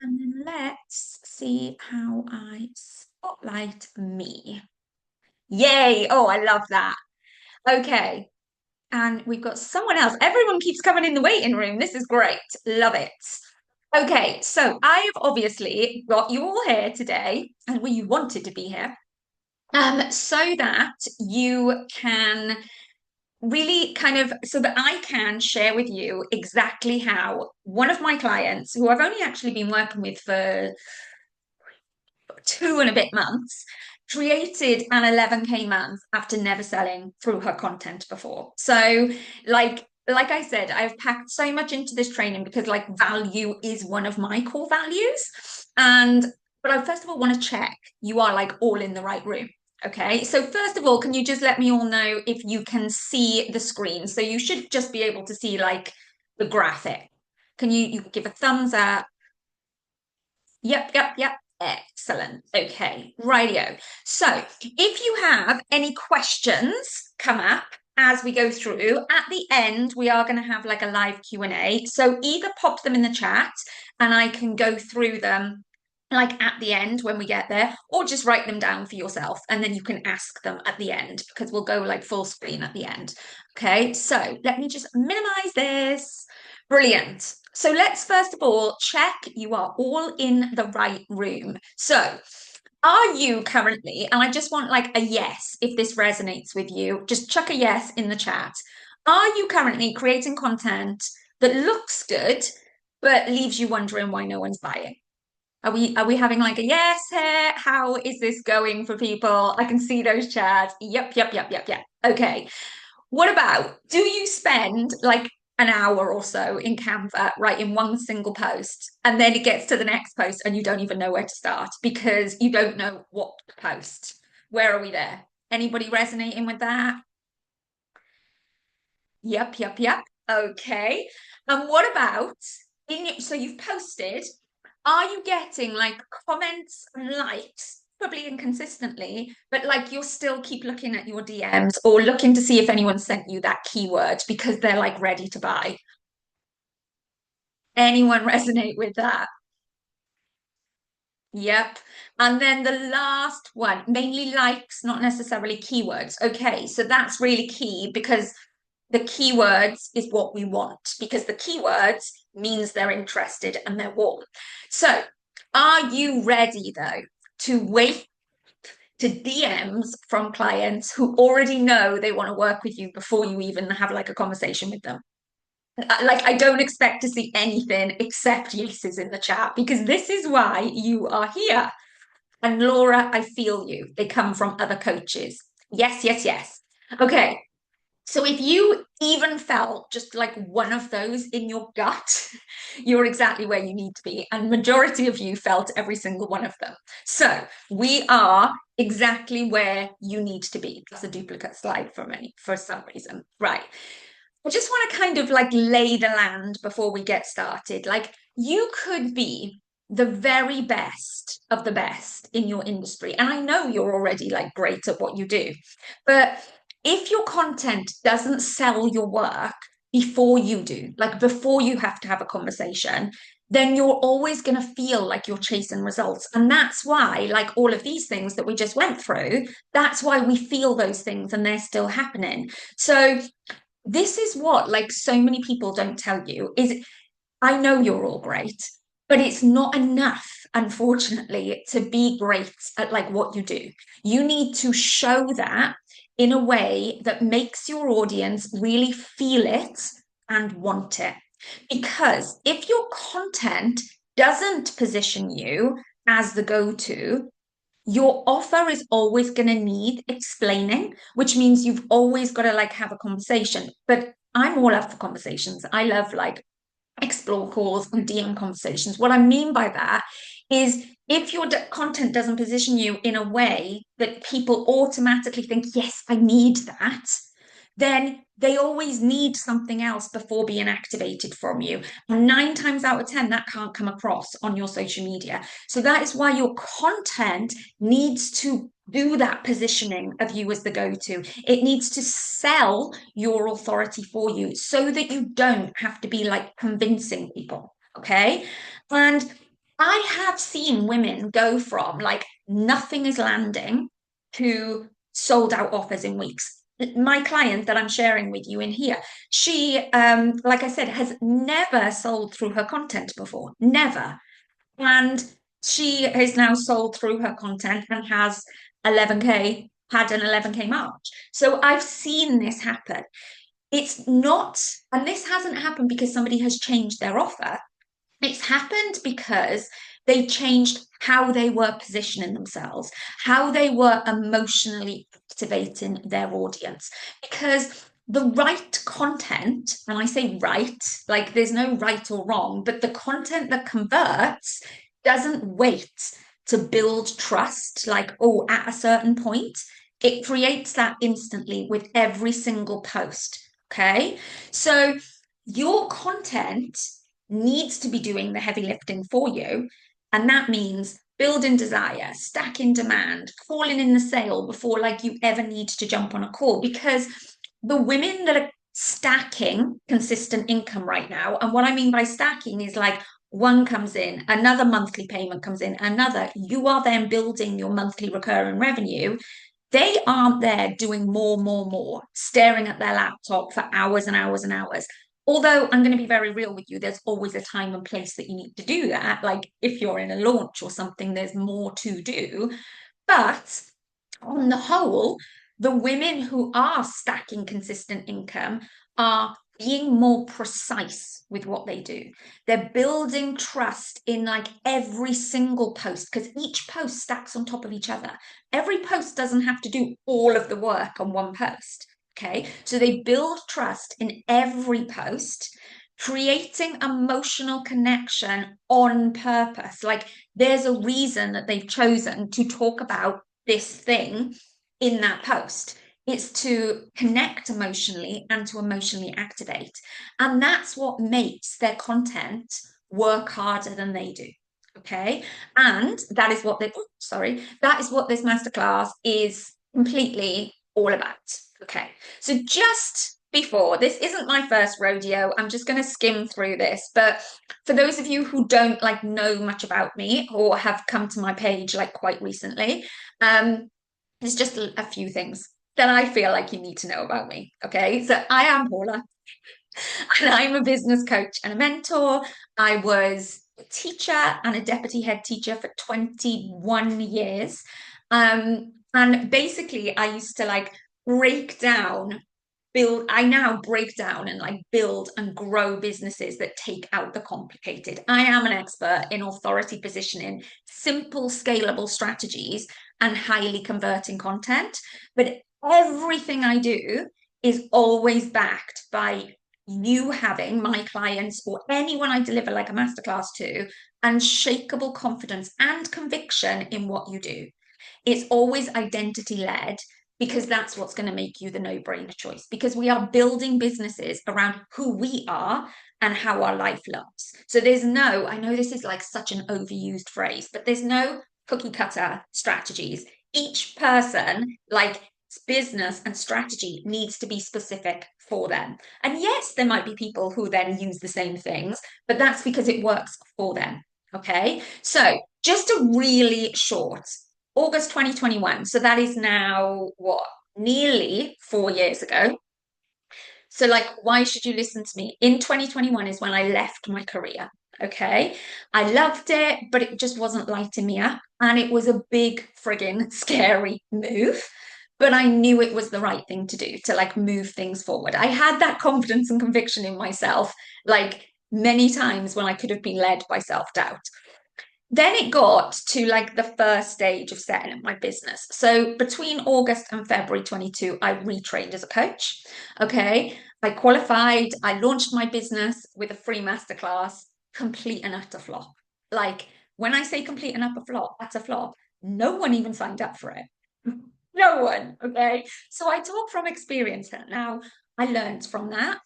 and then let's see how I spotlight me. Yay! Oh, I love that. Okay. And we've got someone else. Everyone keeps coming in the waiting room. This is great. Love it. Okay, so I've obviously got you all here today, and well, you wanted to be here, so that you can really kind of, so that I can share with you exactly how one of my clients, who I've only actually been working with for 2 and a bit months, created an 11K month after never selling through her content before. So, like I said, I've packed so much into this training because like value is one of my core values. And but I first of all want to check you are like all in the right room. Okay, so first of all, can you just let me all know if you can see the screen? So you should just be able to see like the graphic. Can you give a thumbs up? Yep, yep, yep. Excellent. Okay, rightio. So if you have any questions come up as we go through, at the end, we are going to have like a live Q&A. So either pop them in the chat and I can go through them like at the end when we get there, or just write them down for yourself and then you can ask them at the end because we'll go like full screen at the end. Okay, so let me just minimize this. Brilliant. So let's first of all check you are all in the right room. So are you currently, and I just want like a yes if this resonates with you, just chuck a yes in the chat. Are you currently creating content that looks good but leaves you wondering why no one's buying? Are we having like a yes here? How is this going for people? I can see those chats. Yep, yep, yep, yep, yep. Okay. What about, do you spend like an hour or so in Canva writing one single post and then it gets to the next post and you don't even know where to start because you don't know what to post? Where are we there? Anybody resonating with that? Yep, yep, yep. Okay. And what about so you've posted, are you getting like comments and likes? Probably inconsistently, but like you'll still keep looking at your DMs or looking to see if anyone sent you that keyword because they're like ready to buy. Anyone resonate with that? Yep. And then the last one, mainly likes, not necessarily keywords. Okay, so that's really key because the keywords is what we want because the keywords means they're interested and they're warm. So, are you ready though to wait to DMs from clients who already know they want to work with you before you even have like a conversation with them? Like, I don't expect to see anything except yeses in the chat because this is why you are here. And Laura, I feel you. They come from other coaches. Yes, yes, yes. Okay. So if you even felt just like one of those in your gut, you're exactly where you need to be. And majority of you felt every single one of them. So we are exactly where you need to be. That's a duplicate slide for me for some reason. Right. I just want to kind of like lay the land before we get started. Like you could be the very best of the best in your industry. And I know you're already like great at what you do. But if your content doesn't sell your work before you do, like before you have to have a conversation, then you're always going to feel like you're chasing results. And that's why, like all of these things that we just went through, that's why we feel those things and they're still happening. So this is what like so many people don't tell you is I know you're all great, but it's not enough, unfortunately, to be great at like what you do. You need to show that in a way that makes your audience really feel it and want it. Because if your content doesn't position you as the go-to, your offer is always going to need explaining, which means you've always got to like have a conversation. But I'm all up for conversations. I love like explore calls and DM conversations. What I mean by that is if your content doesn't position you in a way that people automatically think, yes, I need that, then they always need something else before being activated from you. And 9 times out of 10, that can't come across on your social media. So that is why your content needs to do that positioning of you as the go-to. It needs to sell your authority for you so that you don't have to be like convincing people. Okay. And I have seen women go from like nothing is landing to sold out offers in weeks. My client that I'm sharing with you in here, she, like I said, has never sold through her content before, never. And she has now sold through her content and has 11K, had an 11K March. So I've seen this happen. It's not, and this hasn't happened because somebody has changed their offer. It's happened because they changed how they were positioning themselves, how they were emotionally activating their audience. Because the right content, and I say right, like there's no right or wrong, but the content that converts doesn't wait to build trust, like, oh, at a certain point. It creates that instantly with every single post. Okay. So your content needs to be doing the heavy lifting for you. And that means building desire, stacking demand, calling in the sale before like you ever need to jump on a call. Because the women that are stacking consistent income right now, and what I mean by stacking is like one comes in, another monthly payment comes in, another, you are then building your monthly recurring revenue. They aren't there doing more, more, more, staring at their laptop for hours and hours and hours. Although I'm going to be very real with you, there's always a time and place that you need to do that. Like if you're in a launch or something, there's more to do. But on the whole, the women who are stacking consistent income are being more precise with what they do. They're building trust in like every single post because each post stacks on top of each other. Every post doesn't have to do all of the work on one post. Okay. So they build trust in every post, creating emotional connection on purpose. Like there's a reason that they've chosen to talk about this thing in that post. It's to connect emotionally and to emotionally activate. And that's what makes their content work harder than they do. Okay. And that is what that is what this masterclass is completely all about. Okay. So just before, this isn't my first rodeo. I'm just going to skim through this. But for those of you who don't like know much about me or have come to my page like quite recently, there's just a few things that I feel like you need to know about me. Okay. So I am Paula and I'm a business coach and a mentor. I was a teacher and a deputy head teacher for 21 years. And basically, I used to like break down, build, I now break down and like build and grow businesses that take out the complicated. I am an expert in authority positioning, simple, scalable strategies, and highly converting content. But everything I do is always backed by you having my clients or anyone I deliver like a masterclass to unshakable confidence and conviction in what you do. It's always identity led because that's what's going to make you the no-brainer choice because we are building businesses around who we are and how our life looks. So there's no, I know this is like such an overused phrase, but there's no cookie cutter strategies. Each person, like business and strategy needs to be specific for them. And yes, there might be people who then use the same things, but that's because it works for them. Okay. So just a really short August 2021. So that is now what? Nearly 4 years ago. So, like, why should you listen to me? In 2021 is when I left my career. Okay. I loved it, but it just wasn't lighting me up. And it was a big, friggin' scary move. But I knew it was the right thing to do to like move things forward. I had that confidence and conviction in myself, like many times when I could have been led by self doubt. Then it got to like the first stage of setting up my business. So between August and February 22, I retrained as a coach. Okay. I qualified, I launched my business with a free masterclass, complete and utter flop. Like when I say complete and utter flop, no one even signed up for it. No one. Okay. So I talk from experience now. I learned from that.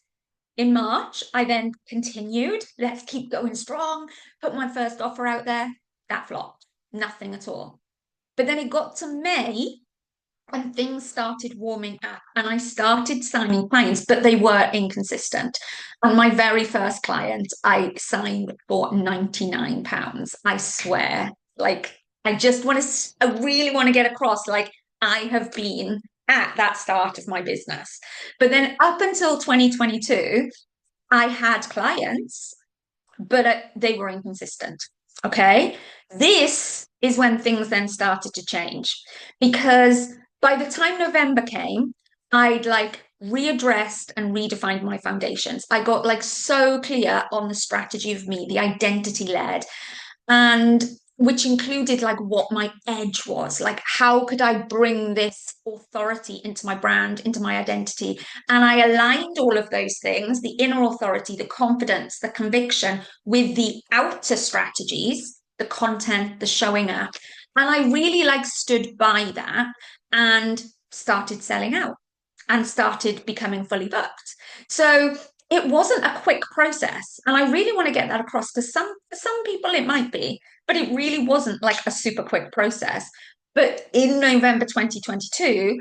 In March, I then continued, let's keep going strong, put my first offer out there. That flopped, nothing at all. But then it got to May and things started warming up and I started signing clients, but they were inconsistent. And my very first client, I signed for £99. I swear. Like, I just want to, I really want to get across, like, I have been at that start of my business. But then up until 2022, I had clients, but they were inconsistent. Okay. This is when things then started to change because by the time November came, I'd like readdressed and redefined my foundations. I got like so clear on the strategy of me, the identity led, and which included like what my edge was, like how could I bring this authority into my brand, into my identity. And I aligned all of those things, the inner authority, the confidence, the conviction, with the outer strategies, the content, the showing up. And I really like stood by that and started selling out and started becoming fully booked. So it wasn't a quick process. And I really want to get that across because for some people it might be, but it really wasn't like a super quick process. But in November 2022,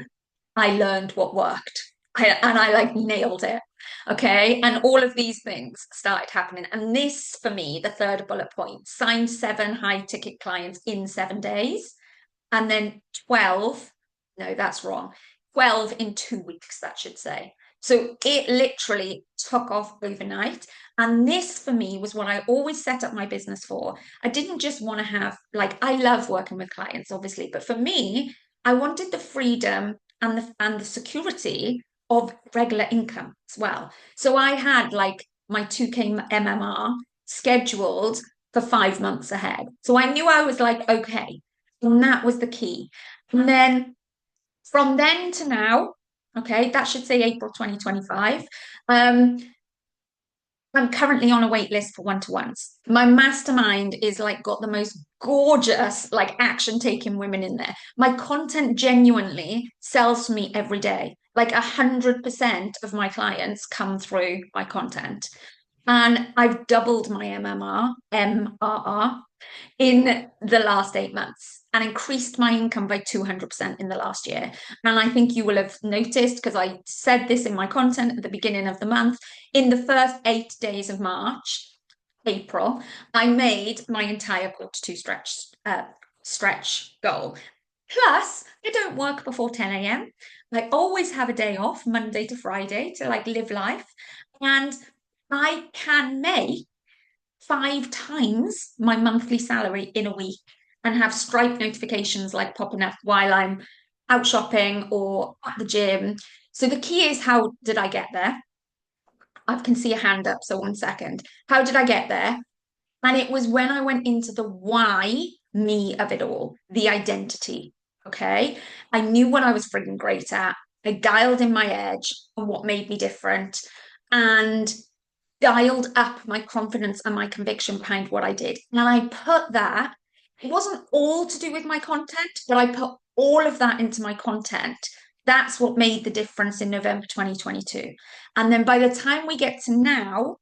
I learned what worked. And I like nailed it. Okay. And all of these things started happening. And this, for me, the third bullet point, signed 7 high ticket clients in 7 days. And then 12, no, that's wrong. 12 in 2 weeks, that should say. So it literally took off overnight. And this for me was what I always set up my business for. I didn't just want to have, like, I love working with clients, obviously, but for me, I wanted the freedom and the security of regular income as well. So I had like my 2K MMR scheduled for 5 months ahead. So I knew I was like, okay. And that was the key. And then from then to now, okay, that should say April 2025. Um, I'm currently on a wait list for one-to-ones. My mastermind is like got the most gorgeous, like action-taking women in there. My content genuinely sells for me every day. Like 100% of my clients come through my content. And I've doubled my MRR in the last 8 months and increased my income by 200% in the last year. And I think you will have noticed because I said this in my content at the beginning of the month. In the first 8 days of March, April, I made my entire quarter 2 stretch goal. Plus, I don't work before 10 a.m. I always have a day off, Monday to Friday, to like live life. And I can make 5 times my monthly salary in a week and have Stripe notifications like popping up while I'm out shopping or at the gym. So the key is, how did I get there? I can see a hand up, so 1 second. How did I get there? And it was when I went into the why me of it all, the identity. Okay. I knew what I was frigging great at. I dialed in my edge and what made me different. And dialed up my confidence and my conviction behind what I did. And I put that, it wasn't all to do with my content, but I put all of that into my content. That's what made the difference in November 2022. And then by the time we get to now,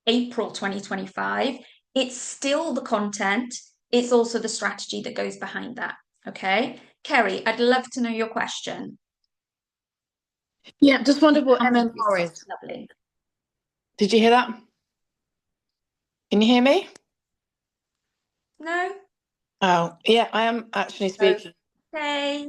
April 2025, it's still the content, it's also the strategy that goes behind that. Okay. Kerry, I'd love to know your question. Yeah, just wondered what MMR is. Lovely. Did you hear that? Can you hear me? No. Oh, yeah, I am actually speaking. Okay.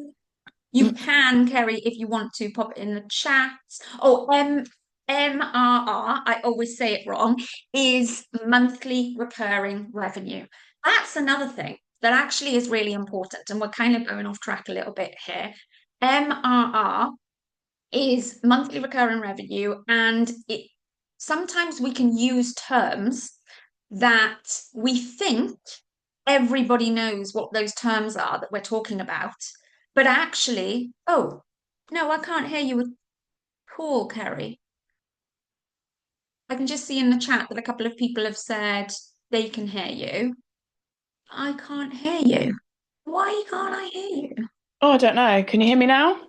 You can, Kerry, if you want to pop it in the chat. Oh, MRR, I always say it wrong, is monthly recurring revenue. That's another thing that actually is really important, and we're kind of going off track a little bit here. MRR is monthly recurring revenue, and it sometimes we can use terms that we think everybody knows what those terms are that we're talking about. But actually, oh, no, I can't hear you at all, Kerry. I can just see in the chat that a couple of people have said they can hear you. I can't hear you. Why can't I hear you? Oh, I don't know. Can you hear me now?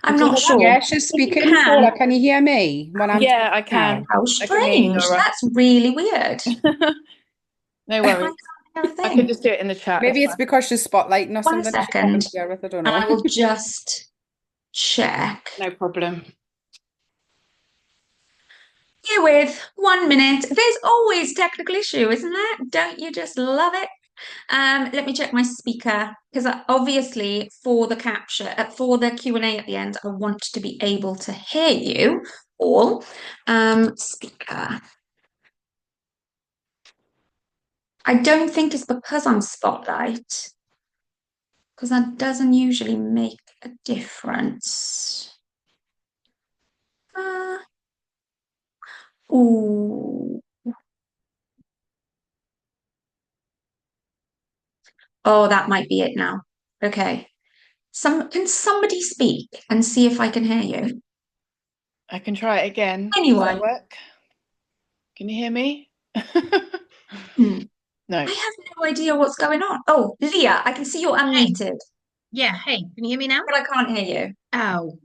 I'm not sure. Yeah, she's speaking. Paula, can you hear me? Yeah, I can. How I can hear you, strange. Nora. That's really weird. No worries. I could Everything. just do it in the chat. Maybe That's it's fine. because she's spotlighting or One something. She second, volunteer with, I don't and know. I will just check. No problem. Here with 1 minute. There's always technical issue, isn't there? Don't you just love it? Let me check my speaker because obviously for the capture, for the Q&A at the end, I want to be able to hear you all. Speaker. I don't think it's because I'm spotlight, because that doesn't usually make a difference. Ooh. Oh, that might be it now. Okay. Can somebody speak and see if I can hear you? I can try it again. Does that Anyone? work? Can you hear me? Hmm. No. I have no idea what's going on. Oh, Leah, I can see you're Hey. unmuted, Yeah, hey, can you hear me now? but I can't hear you. Oh,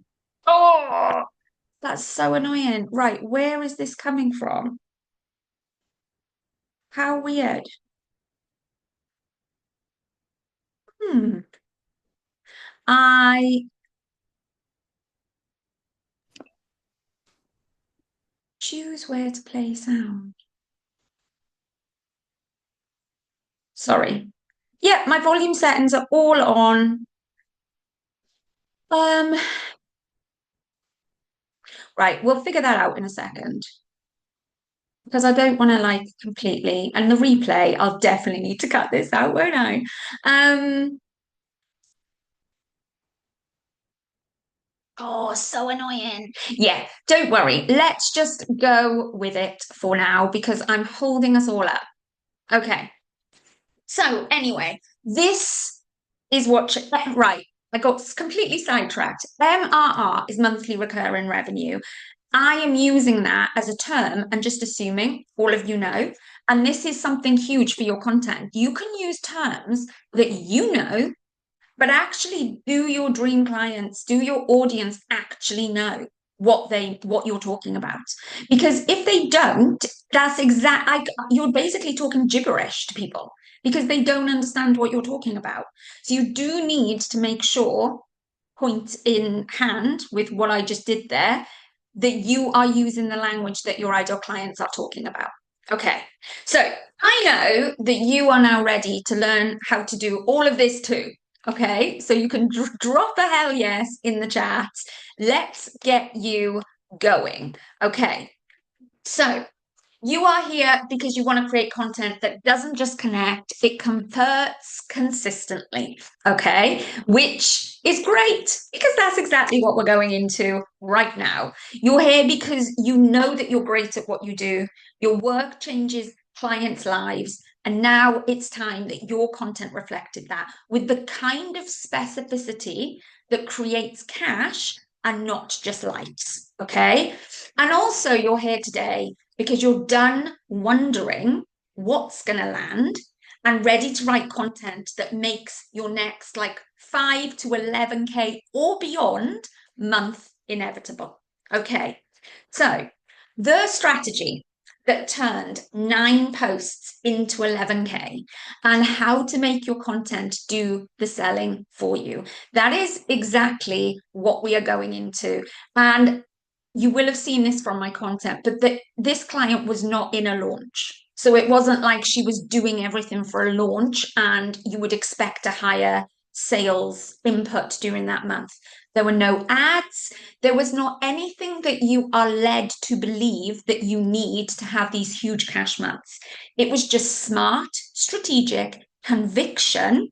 Oh, that's so annoying. Right, where is this coming from? How weird. Hmm. I choose where to play sound. Sorry. Yeah, my volume settings are all on. Um, right, we'll figure that out in a second. Because I don't want to like completely, and the replay, I'll definitely need to cut this out, won't I? Oh, so annoying. Yeah, don't worry. Let's just go with it for now because I'm holding us all up. Okay. So anyway, this is what, right. I got completely sidetracked. MRR is monthly recurring revenue. I am using that as a term and just assuming all of you know. And this is something huge for your content. You can use terms that you know, but actually do your dream clients, do your audience actually know what you're talking about? Because if they don't, you're basically talking gibberish to people because they don't understand what you're talking about. So you do need to make sure, point in hand with what I just did there, that you are using the language that your ideal clients are talking about. Okay, so I know that you are now ready to learn how to do all of this too. Okay, so you can drop a hell yes in the chat. Let's get you going. Okay, so you are here because you want to create content that doesn't just connect, it converts consistently, okay? Which is great because that's exactly what we're going into right now. You're here because you know that you're great at what you do, your work changes clients' lives, and now it's time that your content reflected that with the kind of specificity that creates cash and not just likes, okay? And also, you're here today because you're done wondering what's going to land and ready to write content that makes your next like 5 to 11K or beyond month inevitable. Okay, so the strategy that turned 9 posts into 11K and how to make your content do the selling for you. That is exactly what we are going into. And you will have seen this from my content, but this client was not in a launch. So it wasn't like she was doing everything for a launch and you would expect a higher sales input during that month. There were no ads. There was not anything that you are led to believe that you need to have these huge cash months. It was just smart, strategic conviction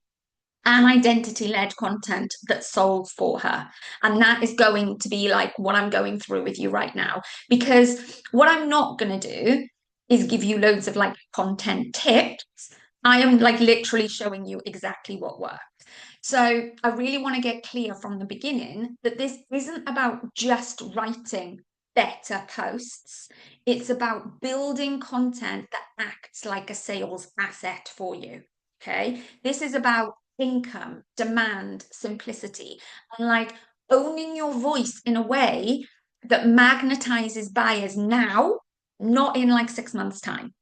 and identity led content that sold for her. And that is going to be like what I'm going through with you right now. Because what I'm not going to do is give you loads of like content tips. I am like literally showing you exactly what works. So I really want to get clear from the beginning that this isn't about just writing better posts. It's about building content that acts like a sales asset for you. Okay. This is about income, demand, simplicity, and like owning your voice in a way that magnetizes buyers now, not in like 6 months' time.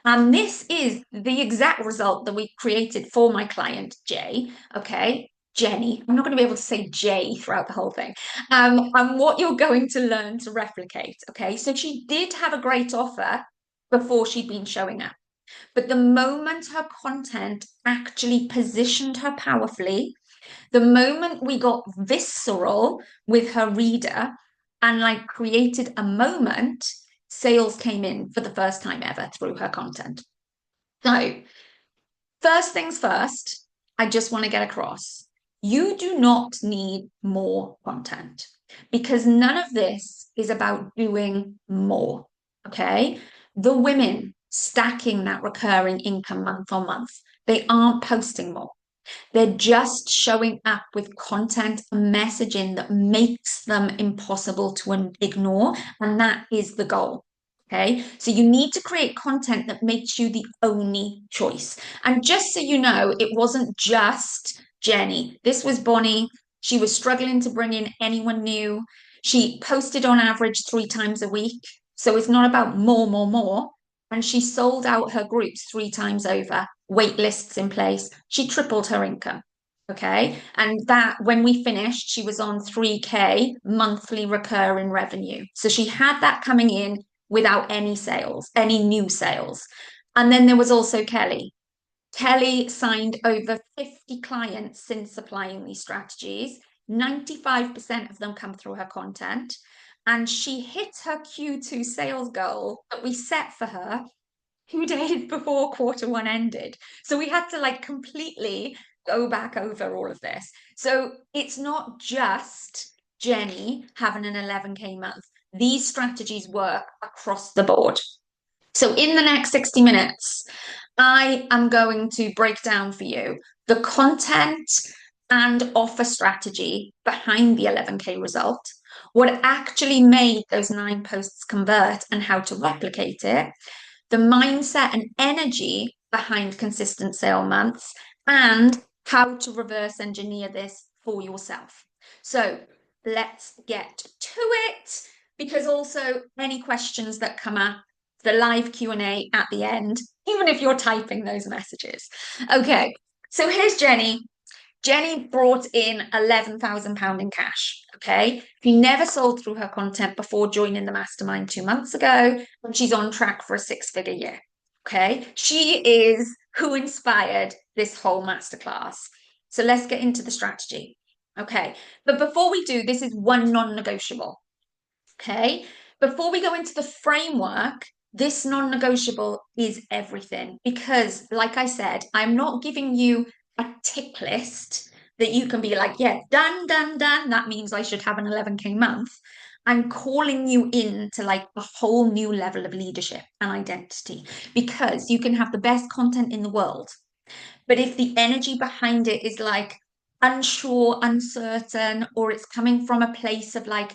And this is the exact result that we created for my client, Jay. Okay. Jenny. I'm not going to be able to say Jay throughout the whole thing. And what you're going to learn to replicate. Okay. So she did have a great offer before she'd been showing up. But the moment her content actually positioned her powerfully, the moment we got visceral with her reader and like created a moment, sales came in for the first time ever through her content. So, first things first, I just want to get across. You do not need more content because none of this is about doing more. Okay. The women stacking that recurring income month on month, they aren't posting more. They're just showing up with content and messaging that makes them impossible to ignore. And that is the goal. Okay. So you need to create content that makes you the only choice. And just so you know, it wasn't just Jenny. This was Bonnie. She was struggling to bring in anyone new. She posted on average 3 times a week. So it's not about more, more, more. And she sold out her groups 3 times over, wait lists in place. She tripled her income. Okay. And that when we finished, she was on 3K monthly recurring revenue. So she had that coming in without any sales, any new sales. And then there was also Kelly. Kelly signed over 50 clients since applying these strategies. 95% of them come through her content. And she hit her Q2 sales goal that we set for her 2 days before quarter 1 ended. So we had to like completely go back over all of this. So it's not just Jenny having an 11K month. These strategies work across the board. So in the next 60 minutes, I am going to break down for you the content and offer strategy behind the 11K result, what actually made those 9 posts convert and how to replicate it, the mindset and energy behind consistent sale months, and how to reverse engineer this for yourself. So let's get to it, because also any questions that come up, the live Q&A at the end, even if you're typing those messages. Okay, so here's Jenny. Jenny brought in £11,000 in cash. Okay. She never sold through her content before joining the mastermind 2 months ago, and she's on track for a 6-figure year. Okay. She is who inspired this whole masterclass. So let's get into the strategy. Okay. But before we do, this is one non-negotiable. Okay. Before we go into the framework, this non-negotiable is everything, because like I said, I'm not giving you a tick list that you can be like, yeah, done, done, done. That means I should have an 11K month. I'm calling you into like a whole new level of leadership and identity, because you can have the best content in the world. But if the energy behind it is like unsure, uncertain, or it's coming from a place of like,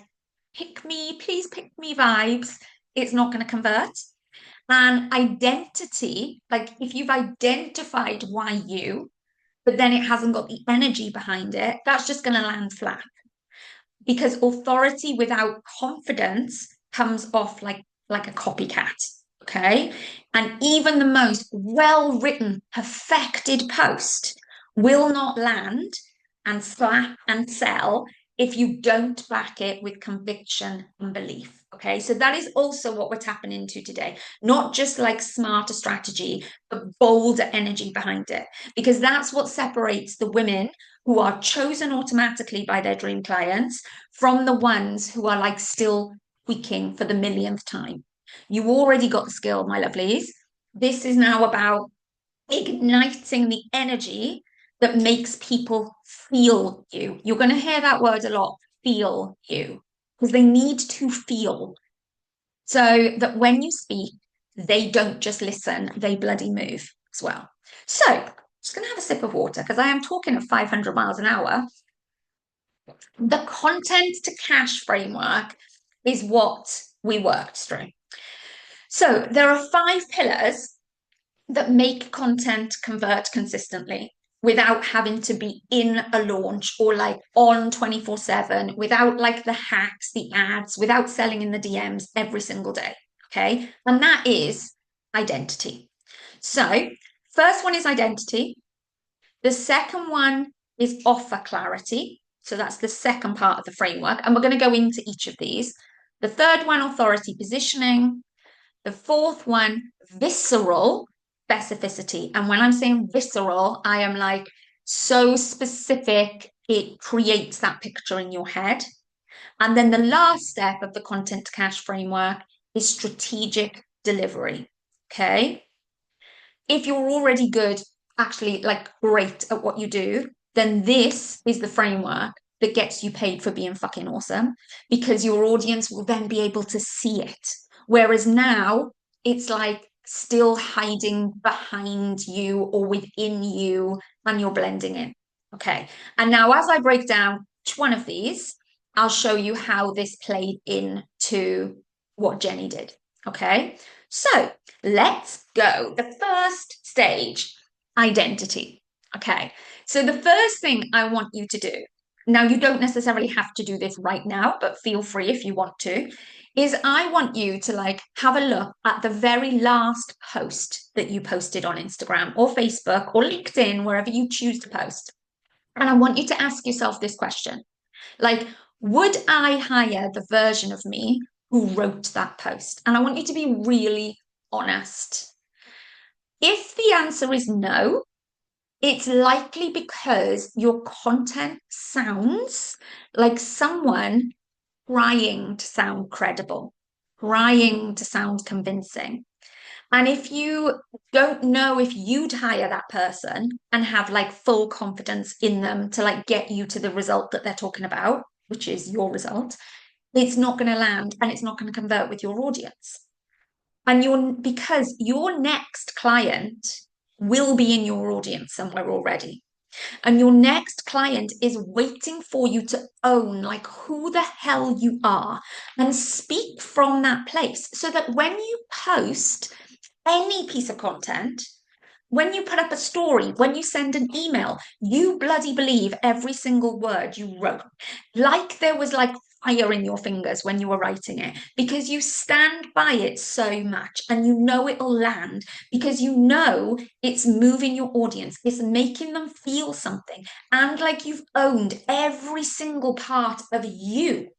pick me, please pick me vibes, it's not going to convert. And identity, like if you've identified why you, but then it hasn't got the energy behind it, that's just going to land flat. Because authority without confidence comes off like a copycat. Okay. And even the most well written, perfected post will not land and slap and sell if you don't back it with conviction and belief. Okay. So that is also what we're tapping into today. Not just like smarter strategy, but bolder energy behind it. Because that's what separates the women who are chosen automatically by their dream clients from the ones who are like still tweaking for the millionth time. You already got the skill, my lovelies. This is now about igniting the energy that makes people feel you. You're going to hear that word a lot, feel you, because they need to feel, so that when you speak, they don't just listen, they bloody move as well. So I'm just going to have a sip of water because I am talking at 500 miles an hour. The content to cash framework is what we worked through. So there are 5 pillars that make content convert consistently without having to be in a launch or like on 24/7, without like the hacks, the ads, without selling in the DMs every single day. Okay. And that is identity. So, first one is identity. The second one is offer clarity. So that's the second part of the framework. And we're going to go into each of these. The third one, authority positioning. The fourth one, visceral specificity. And when I'm saying visceral, I am like so specific, it creates that picture in your head. And then the last step of the content to cash framework is strategic delivery. Okay. If you're already good, actually like great at what you do, then this is the framework that gets you paid for being fucking awesome, because your audience will then be able to see it. Whereas now it's like still hiding behind you or within you, and you're blending in. Okay. And now as I break down each one of these, I'll show you how this played into what Jenny did. Okay. So let's go. The first stage, identity. Okay. So the first thing I want you to do, now you don't necessarily have to do this right now, but feel free if you want to, is I want you to like have a look at the very last post that you posted on Instagram or Facebook or LinkedIn, wherever you choose to post. And I want you to ask yourself this question. Like, would I hire the version of me who wrote that post? And I want you to be really honest. If the answer is no, it's likely because your content sounds like someone trying to sound credible, trying to sound convincing. And if you don't know if you'd hire that person and have like full confidence in them to like get you to the result that they're talking about, which is your result, it's not going to land and it's not going to convert with your audience. And because your next client will be in your audience somewhere already. And your next client is waiting for you to own like who the hell you are and speak from that place, so that when you post any piece of content, when you put up a story, when you send an email, you bloody believe every single word you wrote. Like there was like fire in your fingers when you were writing it, because you stand by it so much and you know it'll land, because you know it's moving your audience, it's making them feel something, and like you've owned every single part of you.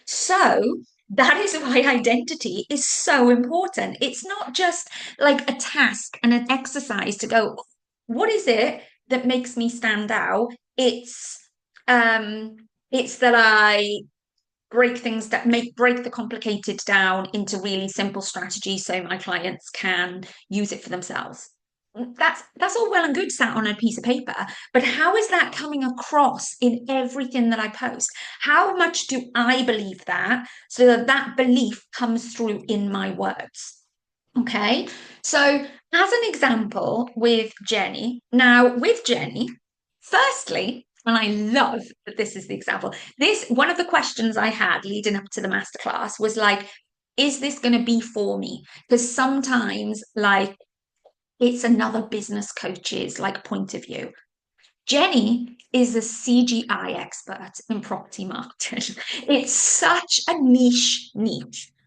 So that is why identity is so important. It's not just like a task and an exercise to go, what is it that makes me stand out? It's that I break the complicated down into really simple strategies so my clients can use it for themselves. That's all well and good sat on a piece of paper, but how is that coming across in everything that I post? How much do I believe that, so that that belief comes through in my words? Okay, so as an example with Jenny, firstly, and I love that this is the example. One of the questions I had leading up to the masterclass was like, is this going to be for me? Because sometimes, like, it's another business coach's like point of view. Jenny is a CGI expert in property marketing. It's such a niche.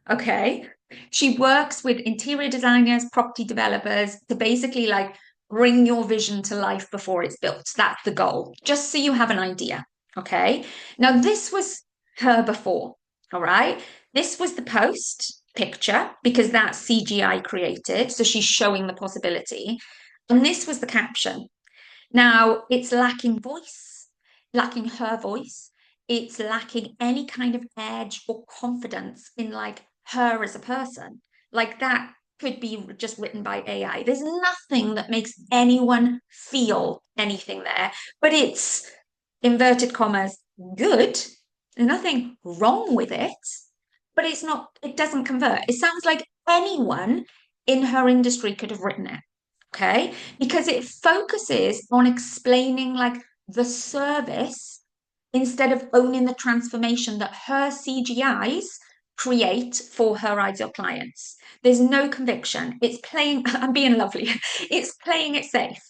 Okay. She works with interior designers, property developers to basically like bring your vision to life before it's built. That's the goal, just so you have an idea. Okay. Now, this was her before. All right. This was the post picture, because that's CGI created. So she's showing the possibility. And this was the caption. Now, it's lacking voice, lacking her voice. It's lacking any kind of edge or confidence in like her as a person. Like that could be just written by AI. There's nothing that makes anyone feel anything there, but it's inverted commas good. There's nothing wrong with it, but it doesn't convert. It sounds like anyone in her industry could have written it. Okay. Because it focuses on explaining like the service instead of owning the transformation that her CGIs create for her ideal clients. There's no conviction. It's playing, I'm being lovely. It's playing it safe.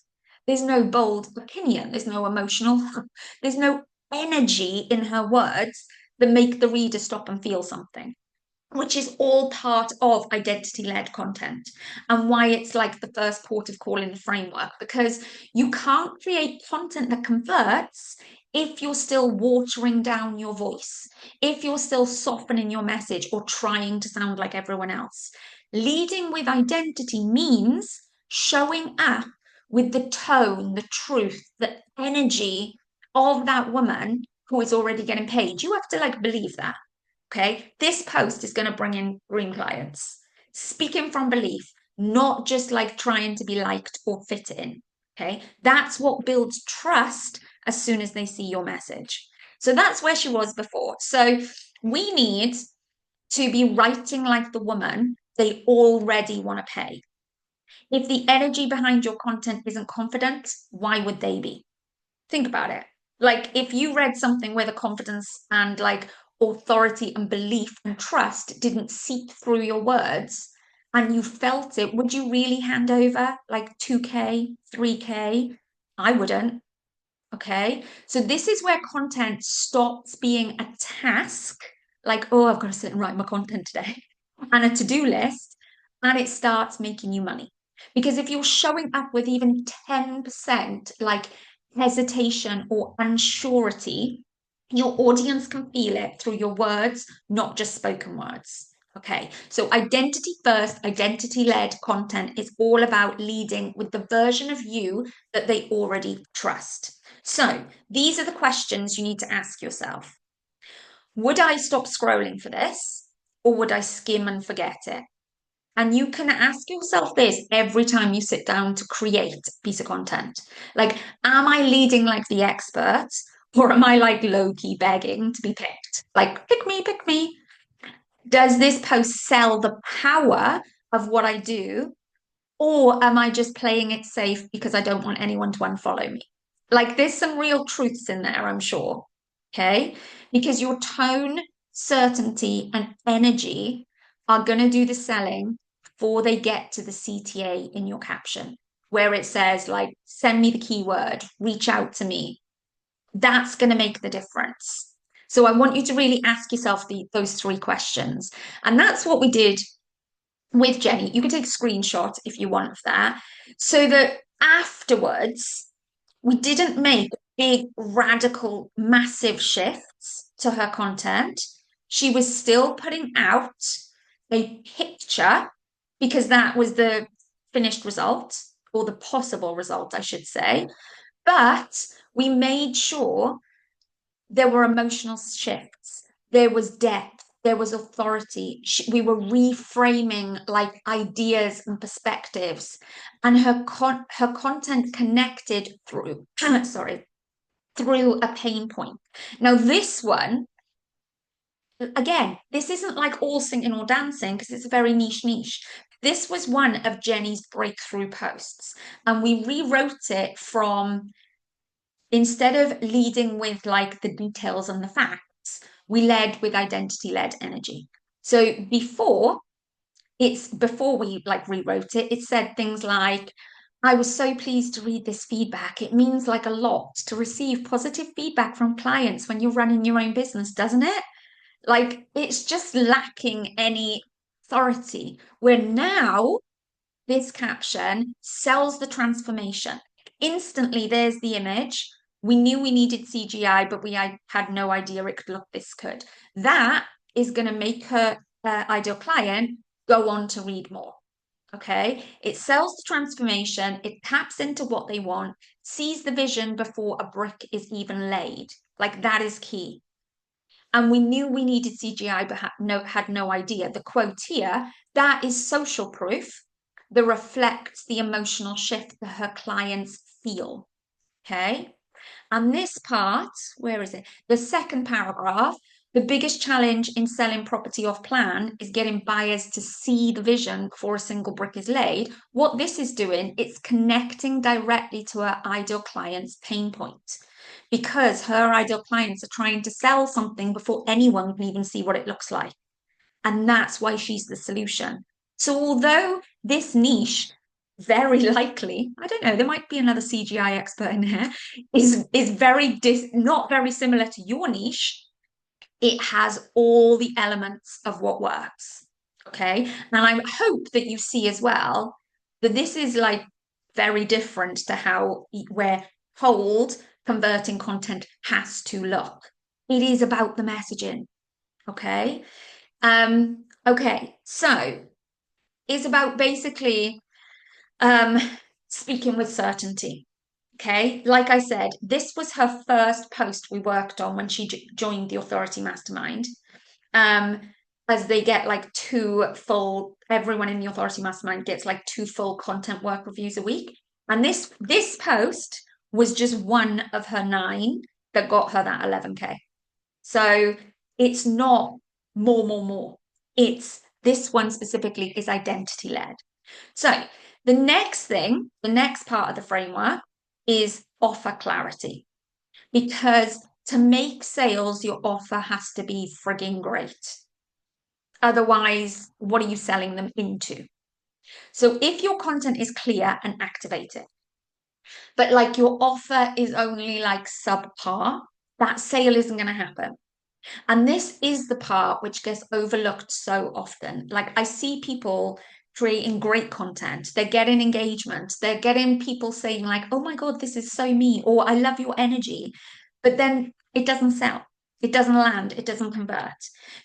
There's no bold opinion. There's no emotional, there's no energy in her words that make the reader stop and feel something. which is all part of identity-led content and why it's like the first port of call in the framework, because you can't create content that converts if you're still watering down your voice, if you're still softening your message or trying to sound like everyone else. Leading with identity means showing up with the tone, the truth, the energy of that woman who is already getting paid. You have to like believe that. Okay, this post is going to bring in green clients. Speaking from belief, not just like trying to be liked or fit in. Okay, that's what builds trust as soon as they see your message. So that's where she was before. So we need to be writing like the woman they already want to pay. If the energy behind your content isn't confident, why would they be? Think about it. Like if you read something where the confidence and like authority and belief and trust didn't seep through your words and you felt it, would you really hand over like 2K, 3K? I wouldn't. Okay. So this is where content stops being a task, like, oh, I've got to sit and write my content today, and a to-do list, and it starts making you money. Because if you're showing up with even 10% like hesitation or unsurety, your audience can feel it through your words, not just spoken words. Okay, so identity first, identity led content is all about leading with the version of you that they already trust. So these are the questions you need to ask yourself. Would I stop scrolling for this, or would I skim and forget it? And you can ask yourself this every time you sit down to create a piece of content. Like, am I leading like the expert, or am I like low-key begging to be picked? Like, pick me, pick me. Does this post sell the power of what I do? Or am I just playing it safe because I don't want anyone to unfollow me? Like there's some real truths in there, I'm sure. Okay. Because your tone, certainty, and energy are going to do the selling before they get to the CTA in your caption, where it says, like, send me the keyword, reach out to me. That's going to make the difference. So I want you to really ask yourself those three questions. And that's what we did with Jenny. You can take a screenshot if you want of that, so that afterwards we didn't make big, radical, massive shifts to her content. She was still putting out a picture because that was the finished result, or the possible result, I should say. But we made sure there were emotional shifts, there was depth, there was authority. We were reframing like ideas and perspectives, and her content connected through sorry, through a pain point. Now this one, again, this isn't like all singing or dancing because it's a very niche. This was one of Jenny's breakthrough posts, and we rewrote it from, instead of leading with like the details and the facts, we led with identity-led energy. So before we like rewrote it, it said things like, I was so pleased to read this feedback. It means like a lot to receive positive feedback from clients when you're running your own business, doesn't it? Like it's just lacking any authority. Where now this caption sells the transformation. Instantly, there's the image. We knew we needed CGI, but we had no idea it could look this good. That is going to make her ideal client go on to read more. Okay, it sells the transformation, it taps into what they want, sees the vision before a brick is even laid. Like that is key. And we knew we needed CGI, but had no idea. The quote here, that is social proof that reflects the emotional shift that her clients feel. Okay. And this part, where is it? The second paragraph, the biggest challenge in selling property off plan is getting buyers to see the vision before a single brick is laid. What this is doing, it's connecting directly to her ideal client's pain point, because her ideal clients are trying to sell something before anyone can even see what it looks like. And that's why she's the solution. So although this niche very likely, I don't know, there might be another CGI expert in here, is very not very similar to your niche, it has all the elements of what works. Okay. And I hope that you see as well that this is like very different to how we're told converting content has to look. It is about the messaging. Okay. Okay. So it's about basically speaking with certainty. Okay, like I said, this was her first post we worked on when she joined the Authority Mastermind. As they get like everyone in the Authority Mastermind gets like 2 full content work reviews a week. And this post was just one of her 9 that got her that 11K. So it's not more. It's this one specifically is identity led. So the next part of the framework is offer clarity. Because to make sales, your offer has to be frigging great. Otherwise, what are you selling them into? So if your content is clear and activated, but like your offer is only like subpar, that sale isn't going to happen. And this is the part which gets overlooked so often. Like I see people creating great content, they're getting engagement, they're getting people saying like, oh my God, this is so me, or I love your energy. But then it doesn't sell, it doesn't land, it doesn't convert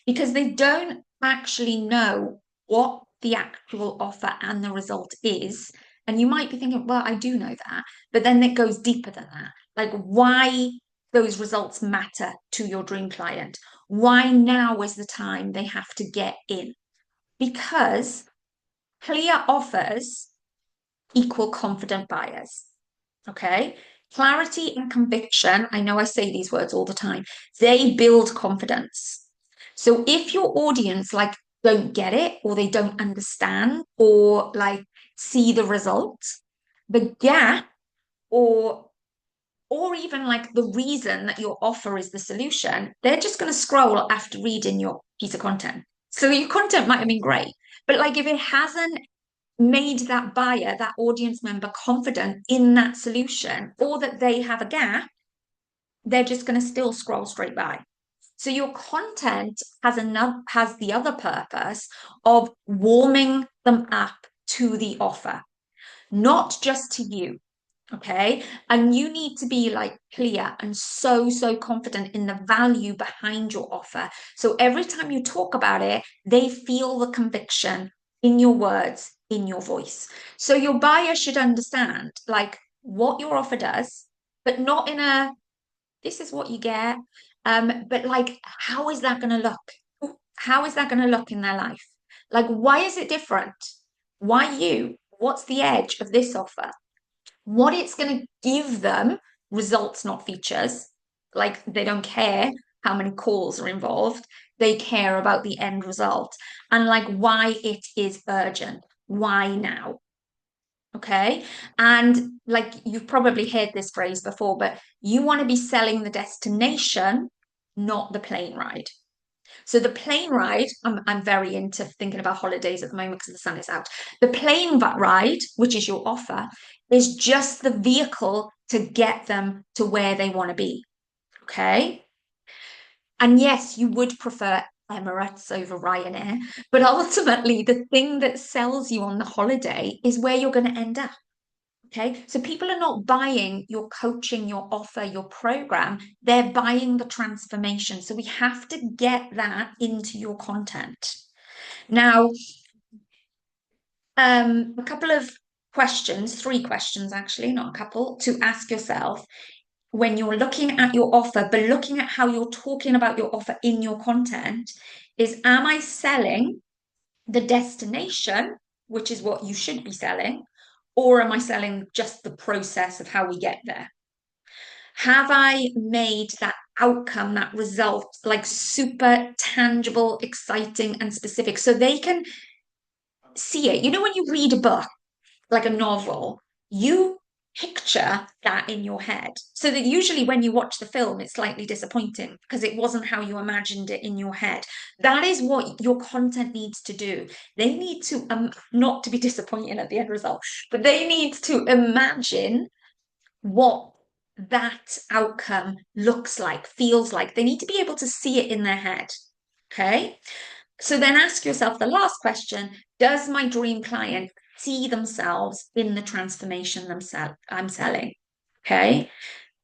because they don't actually know what the actual offer and the result is. And you might be thinking, well, I do know that, but then it goes deeper than that. Like why those results matter to your dream client. Why now is the time they have to get in? Because clear offers equal confident buyers. Okay. Clarity and conviction, I know I say these words all the time, they build confidence. So if your audience like don't get it or they don't understand or like see the results, the gap or even like the reason that your offer is the solution, they're just going to scroll after reading your piece of content. So your content might have been great, but like if it hasn't made that buyer, that audience member confident in that solution or that they have a gap, they're just going to still scroll straight by. So your content has the other purpose of warming them up to the offer, not just to you. Okay. And you need to be like clear and so confident in the value behind your offer. So every time you talk about it, they feel the conviction in your words, in your voice. So your buyer should understand like what your offer does, but not in a this is what you get. But like, how is that going to look? How is that going to look in their life? Like, why is it different? Why you? What's the edge of this offer? What it's going to give them, results, not features. Like they don't care how many calls are involved. They care about the end result and like why it is urgent. Why now? Okay. And like you've probably heard this phrase before, but you want to be selling the destination, not the plane ride. So the plane ride, I'm very into thinking about holidays at the moment because the sun is out. The plane ride, which is your offer, is just the vehicle to get them to where they want to be. Okay. And yes, you would prefer Emirates over Ryanair, but ultimately the thing that sells you on the holiday is where you're going to end up. Okay, so people are not buying your coaching, your offer, your program, they're buying the transformation. So we have to get that into your content. Now, a couple of questions, 3 questions actually, not a couple, to ask yourself when you're looking at your offer, but looking at how you're talking about your offer in your content is, am I selling the destination, which is what you should be selling? Or am I selling just the process of how we get there? Have I made that outcome, that result, like super tangible, exciting, and specific so they can see it? You know, when you read a book, like a novel, you picture that in your head. So that usually when you watch the film, it's slightly disappointing because it wasn't how you imagined it in your head. That is what your content needs to do. They need to, not to be disappointing at the end result, but they need to imagine what that outcome looks like, feels like. They need to be able to see it in their head. Okay. So then ask yourself the last question: does my dream client see themselves in the transformation I'm selling? Okay.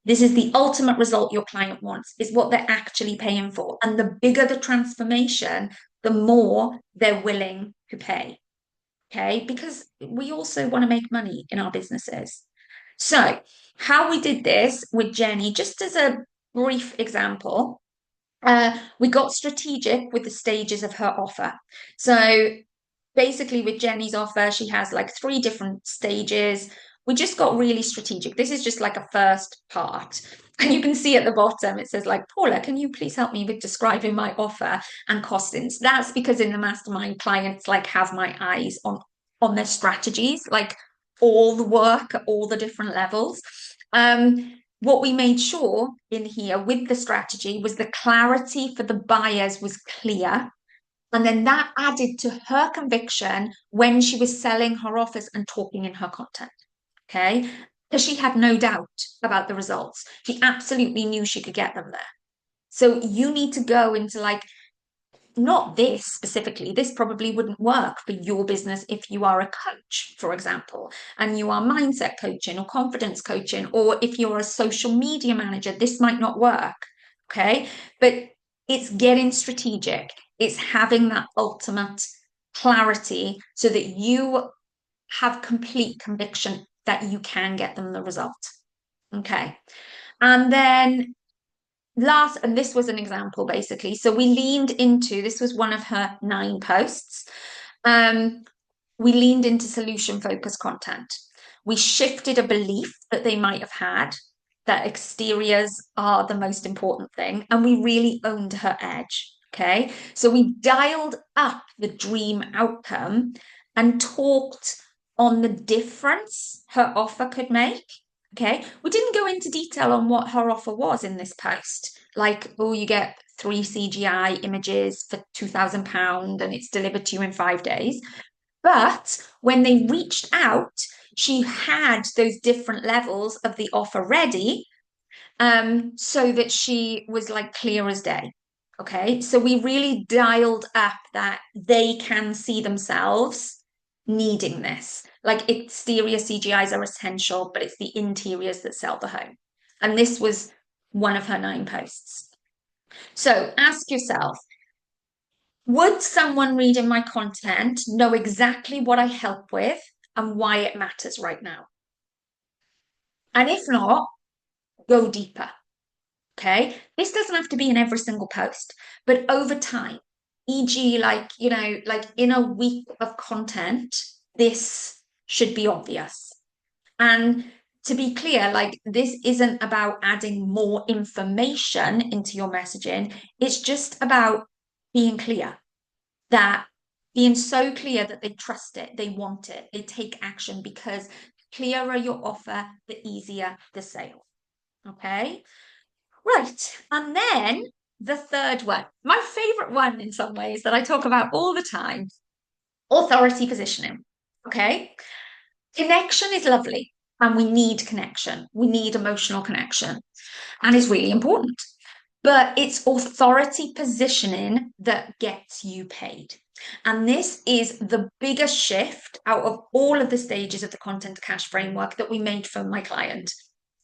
This is the ultimate result your client wants, is what they're actually paying for. And the bigger the transformation, the more they're willing to pay. Okay. Because we also want to make money in our businesses. So, how we did this with Jenny, just as a brief example, we got strategic with the stages of her offer. So basically, with Jenny's offer, she has like 3 different stages. We just got really strategic. This is just like a first part. And you can see at the bottom, it says like, Paula, can you please help me with describing my offer and costings? That's because in the mastermind, clients like have my eyes on their strategies, like all the work at all the different levels. What we made sure in here with the strategy was the clarity for the buyers was clear. And then that added to her conviction when she was selling her offers and talking in her content. Okay. Because she had no doubt about the results. She absolutely knew she could get them there. So you need to go into like, not this specifically, this probably wouldn't work for your business if you are a coach, for example, and you are mindset coaching or confidence coaching, or if you're a social media manager, this might not work. Okay. But it's getting strategic, it's having that ultimate clarity so that you have complete conviction that you can get them the result. Okay. And then last, and this was an example basically. So we leaned into, this was one of her 9 posts. We leaned into solution focused content. We shifted a belief that they might have had that exteriors are the most important thing. And we really owned her edge. Okay. So we dialed up the dream outcome and talked on the difference her offer could make. Okay. We didn't go into detail on what her offer was in this post. Like, oh, you get 3 CGI images for £2,000 and it's delivered to you in 5 days. But when they reached out, she had those different levels of the offer ready, so that she was like clear as day. Okay. So we really dialed up that they can see themselves needing this. Like exterior CGIs are essential, but it's the interiors that sell the home. And this was one of her 9 posts. So ask yourself, would someone reading my content know exactly what I help with and why it matters right now? And if not, go deeper. Okay. This doesn't have to be in every single post, but over time, e.g., like, like in a week of content, this should be obvious. And to be clear, like this isn't about adding more information into your messaging. It's just about being clear, that being so clear that they trust it, they want it, they take action, because clearer your offer, the easier the sale. Okay. Right. And then the third one, my favorite one in some ways that I talk about all the time, authority positioning. Okay. Connection is lovely and we need connection. We need emotional connection and it's really important. But it's authority positioning that gets you paid. And this is the biggest shift out of all of the stages of the content cash framework that we made for my client.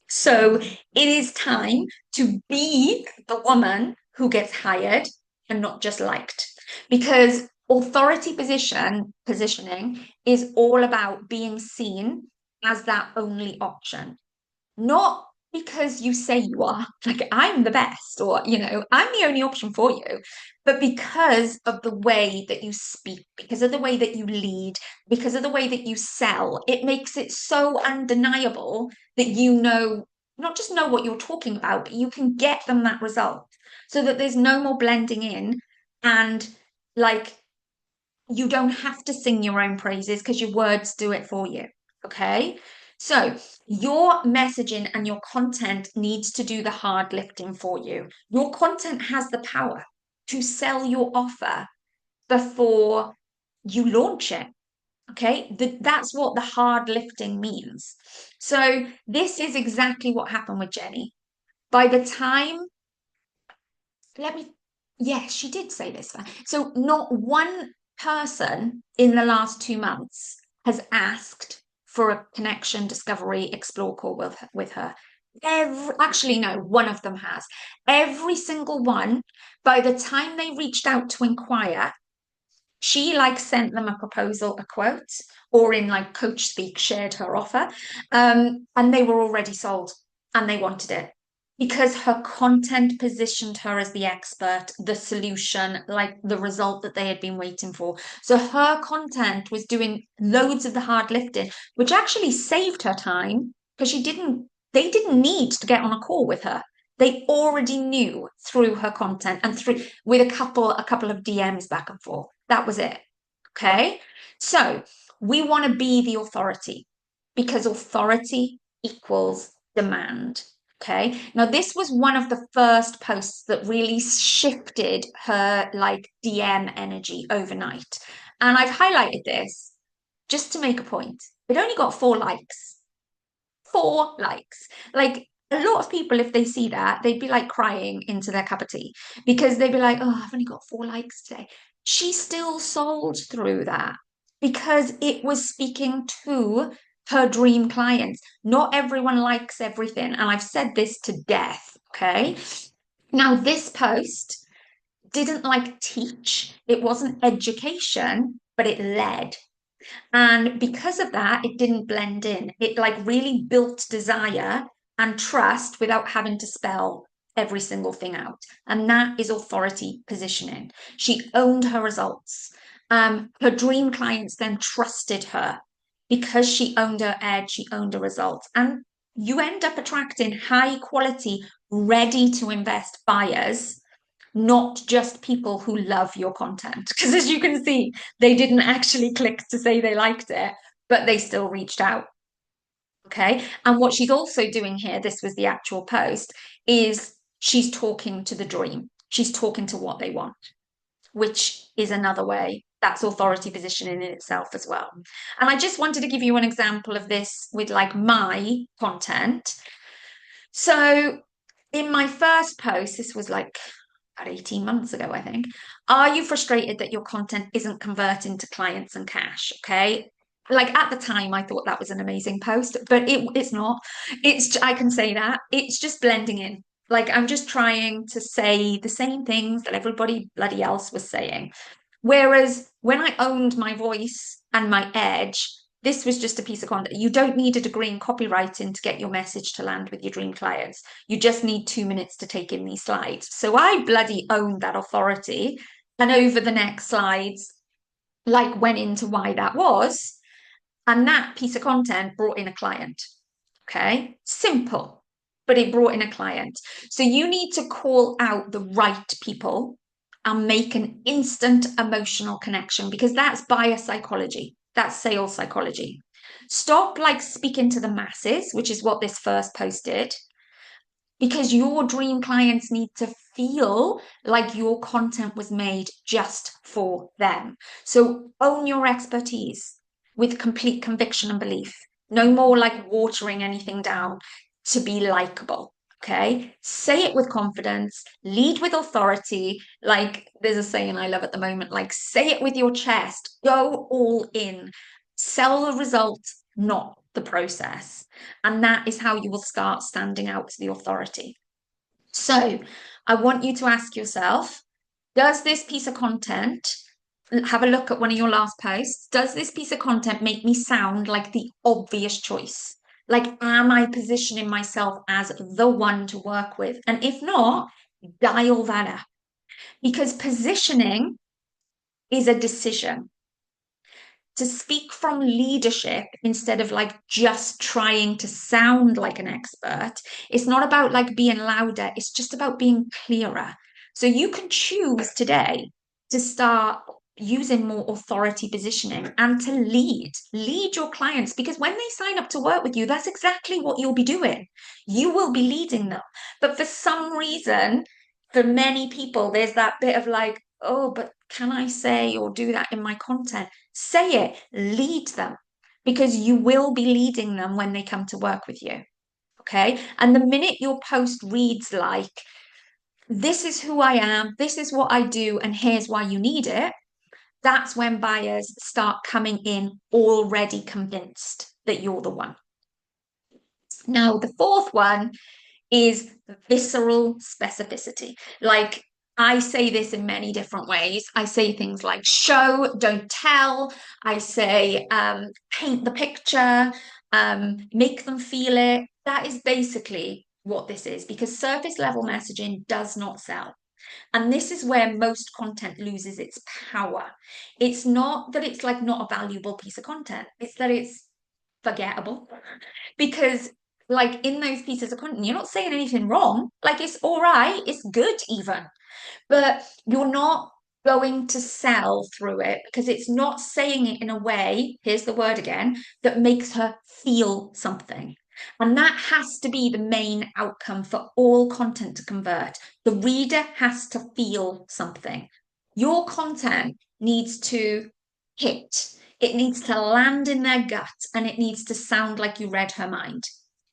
So it is time to be the woman who gets hired and not just liked, because authority positioning is all about being seen as that only option, not because you say you are, like I'm the best, or I'm the only option for you, but because of the way that you speak, because of the way that you lead, because of the way that you sell. It makes it so undeniable that not just know what you're talking about, but you can get them that result, so that there's no more blending in, and like you don't have to sing your own praises because your words do it for you. Okay. So your messaging and your content needs to do the hard lifting for you. Your content has the power to sell your offer before you launch it. Okay, that's what the hard lifting means. So this is exactly what happened with Jenny. By the time, yes, she did say this. So not one person in the last 2 months has asked for a connection, discovery, explore call with her. Actually, no, one of them has. Every single one, by the time they reached out to inquire, she like sent them a proposal, a quote, or in like coach speak, shared her offer. And they were already sold and they wanted it because her content positioned her as the expert, the solution, like the result that they had been waiting for. So her content was doing loads of the hard lifting, which actually saved her time because they didn't need to get on a call with her. They already knew through her content and through with a couple of DMs back and forth. That was it. Okay. So we want to be the authority because authority equals demand. Okay. Now, this was one of the first posts that really shifted her like DM energy overnight. And I've highlighted this just to make a point. It only got 4 likes. 4 likes. Like a lot of people, if they see that, they'd be like crying into their cup of tea because they'd be like, oh, I've only got 4 likes today. She still sold through that because it was speaking to her dream clients. Not everyone likes everything. And I've said this to death. Okay. Now, this post didn't like teach, it wasn't education, but it led. And because of that, it didn't blend in. It like really built desire and trust without having to spell every single thing out. And that is authority positioning. She owned her results. Her dream clients then trusted her because she owned her edge, she owned her results. And you end up attracting high quality, ready to invest buyers, not just people who love your content. Because as you can see, they didn't actually click to say they liked it, but they still reached out. Okay. And what she's also doing here, this was the actual post, is she's talking to the dream. She's talking to what they want, which is another way. That's authority positioning in itself as well. And I just wanted to give you an example of this with like my content. So in my first post, this was like about 18 months ago, I think. Are you frustrated that your content isn't converting to clients and cash? Okay. Like at the time, I thought that was an amazing post, but it's not. I can say that. It's just blending in. Like I'm just trying to say the same things that everybody bloody else was saying. Whereas when I owned my voice and my edge, this was just a piece of content. You don't need a degree in copywriting to get your message to land with your dream clients. You just need 2 minutes to take in these slides. So I bloody owned that authority. And over the next slides, like went into why that was. And that piece of content brought in a client. Okay. Simple, but it brought in a client. So you need to call out the right people and make an instant emotional connection because that's buyer psychology. That's sales psychology. Stop like speaking to the masses, which is what this first post did, because your dream clients need to feel like your content was made just for them. So own your expertise with complete conviction and belief. No more like watering anything down to be likable. Okay. Say it with confidence, lead with authority. Like there's a saying I love at the moment, like say it with your chest, go all in, sell the result, not the process. And that is how you will start standing out as the authority. So I want you to ask yourself, does this piece of content, have a look at one of your last posts, does this piece of content make me sound like the obvious choice? Like, am I positioning myself as the one to work with? And if not, dial that up. Because positioning is a decision. To speak from leadership instead of like just trying to sound like an expert, it's not about like being louder, it's just about being clearer. So you can choose today to start using more authority positioning and to lead your clients, because when they sign up to work with you, that's exactly what you'll be doing. You will be leading them. But for some reason, for many people, there's that bit of like, oh, but can I say or do that in my content? Say it, lead them, because you will be leading them when they come to work with you. Okay. And the minute your post reads like, this is who I am, this is what I do, and here's why you need it, that's when buyers start coming in already convinced that you're the one. Now, the fourth one is visceral specificity. Like, I say this in many different ways. I say things like show, don't tell. I say paint the picture, make them feel it. That is basically what this is, because surface level messaging does not sell. And this is where most content loses its power. It's not that it's like not a valuable piece of content, it's that it's forgettable. Because like in those pieces of content, you're not saying anything wrong. Like it's all right, it's good even, but you're not going to sell through it because it's not saying it in a way, here's the word again, that makes her feel something. And that has to be the main outcome for all content to convert. The reader has to feel something. Your content needs to hit. It needs to land in their gut, and it needs to sound like you read her mind.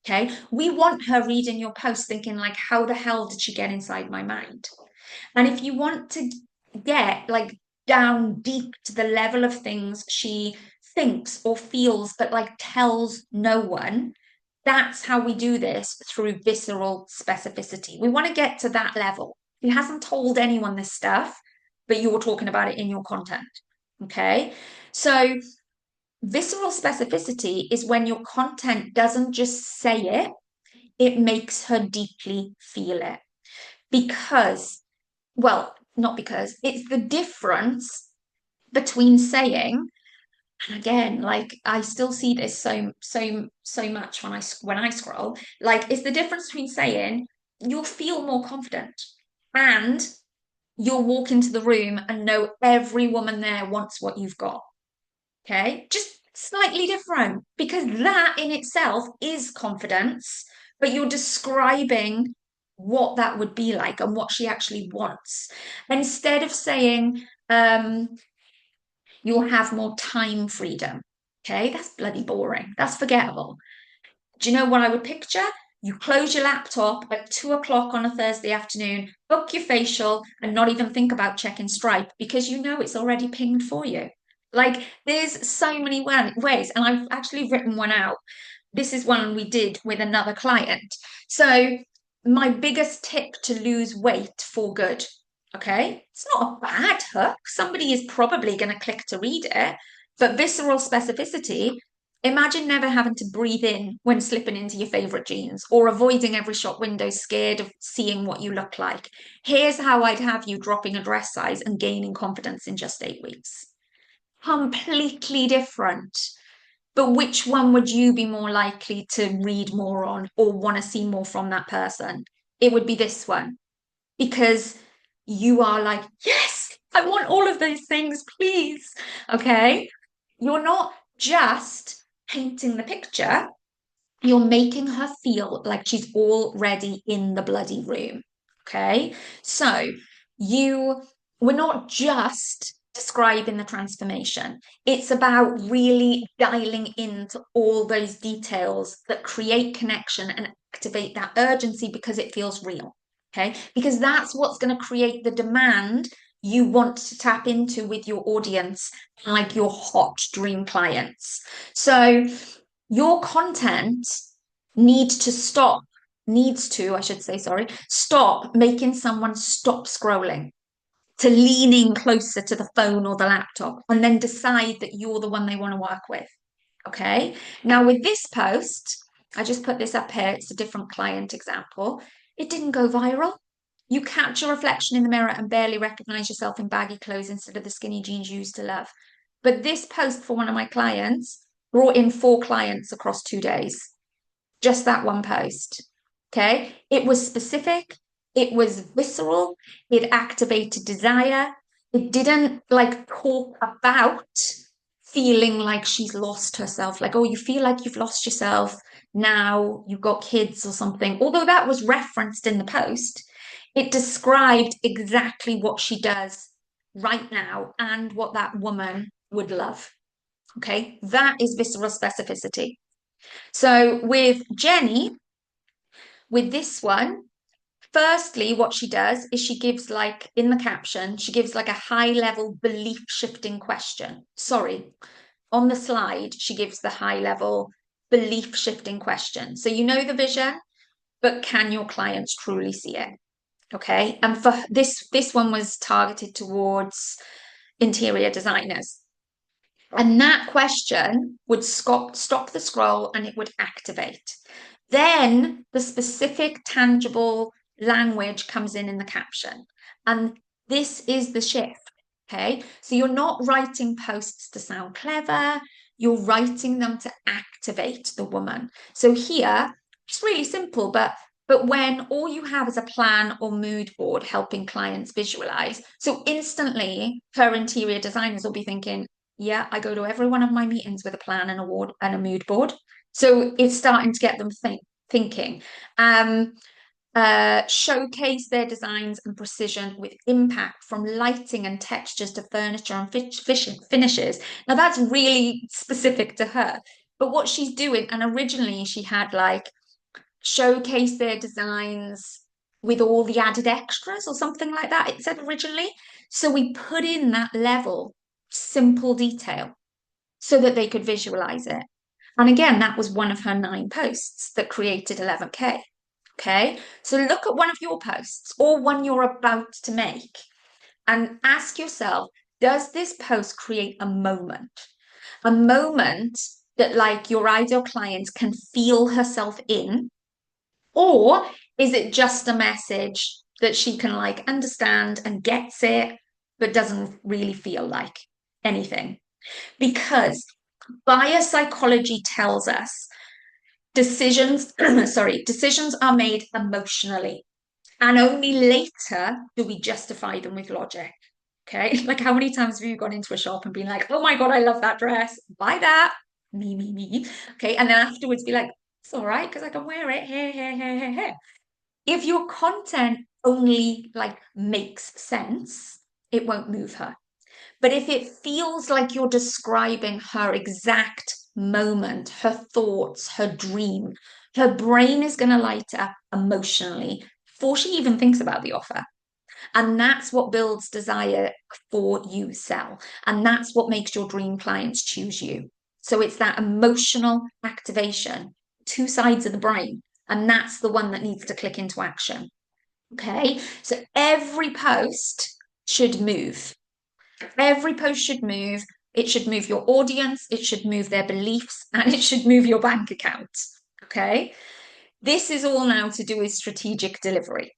Okay. We want her reading your post thinking like, how the hell did she get inside my mind? And if you want to get like down deep to the level of things she thinks or feels, but like tells no one, that's how we do this, through visceral specificity. We want to get to that level. He hasn't told anyone this stuff, but you're talking about it in your content. Okay. So visceral specificity is when your content doesn't just say it, it makes her deeply feel it. Because, well, not because, it's the difference between saying, and again, like I still see this so much when I scroll, like it's the difference between saying you'll feel more confident and you'll walk into the room and know every woman there wants what you've got. Okay, just slightly different, because that in itself is confidence, but you're describing what that would be like and what she actually wants. Instead of saying, you'll have more time freedom. Okay, that's bloody boring. That's forgettable. Do you know what I would picture? You close your laptop at 2 o'clock on a Thursday afternoon, book your facial, and not even think about checking Stripe because you know it's already pinged for you. Like, there's so many ways, and I've actually written one out. This is one we did with another client. So, my biggest tip to lose weight for good. Okay, it's not a bad hook. Somebody is probably going to click to read it, but visceral specificity. Imagine never having to breathe in when slipping into your favorite jeans, or avoiding every shop window scared of seeing what you look like. Here's how I'd have you dropping a dress size and gaining confidence in just 8 weeks. Completely different. But which one would you be more likely to read more on or want to see more from that person? It would be this one, because you are like, yes, I want all of those things, please. Okay. You're not just painting the picture, you're making her feel like she's already in the bloody room. Okay. So we're not just describing the transformation, it's about really dialing into all those details that create connection and activate that urgency because it feels real. Okay. Because that's what's going to create the demand you want to tap into with your audience, like your hot dream clients. So your content I should say, sorry, stop making someone stop scrolling, to leaning closer to the phone or the laptop, and then decide that you're the one they want to work with. Okay. Now, with this post, I just put this up here. It's a different client example. It didn't go viral. You catch your reflection in the mirror and barely recognize yourself in baggy clothes instead of the skinny jeans you used to love. But this post for one of my clients brought in 4 clients across 2 days. Just that one post. Okay. It was specific. It was visceral. It activated desire. It didn't like talk about feeling like she's lost herself. Like, oh, you feel like you've lost yourself. Now you've got kids or something. Although that was referenced in the post, it described exactly what she does right now and what that woman would love. Okay, that is visceral specificity. So with Jenny, with this one, firstly, what she does is she gives, like, in the caption, she gives like a high level belief shifting question. Sorry, on the slide, she gives the high level belief shifting question. So you know the vision, but can your clients truly see it? Okay. And for this one was targeted towards interior designers. And that question would stop the scroll and it would activate. Then the specific tangible language comes in the caption. And this is the shift. Okay. So you're not writing posts to sound clever, you're writing them to activate the woman. So here, it's really simple, but when all you have is a plan or mood board helping clients visualize, so instantly her interior designers will be thinking, yeah, I go to every one of my meetings with a plan and a mood board. So it's starting to get them thinking. Showcase their designs and precision with impact, from lighting and textures to furniture and finishes. Now that's really specific to her. But what she's doing, and originally she had like showcase their designs with all the added extras or something like that, it said originally. So we put in that level, simple detail, so that they could visualize it. And again, that was one of her 9 posts that created 11K. Okay, so look at one of your posts or one you're about to make and ask yourself, does this post create a moment? A moment that, like, your ideal client can feel herself in, or is it just a message that she can like understand and gets it, but doesn't really feel like anything? Because bias psychology tells us decisions, decisions are made emotionally, and only later do we justify them with logic. Okay, like how many times have you gone into a shop and been like, oh my God, I love that dress, buy that, me. Okay, and then afterwards be like, it's all right because I can wear it here. If your content only like makes sense, it won't move her. But if it feels like you're describing her exact moment, her thoughts, her dream, her brain is going to light up emotionally before she even thinks about the offer. And that's what builds desire for you sell. And that's what makes your dream clients choose you. So it's that emotional activation, 2 sides of the brain. And that's the one that needs to click into action. Okay. So every post should move. Every post should move. It should move your audience, it should move their beliefs, and it should move your bank account. Okay. This is all now to do with strategic delivery.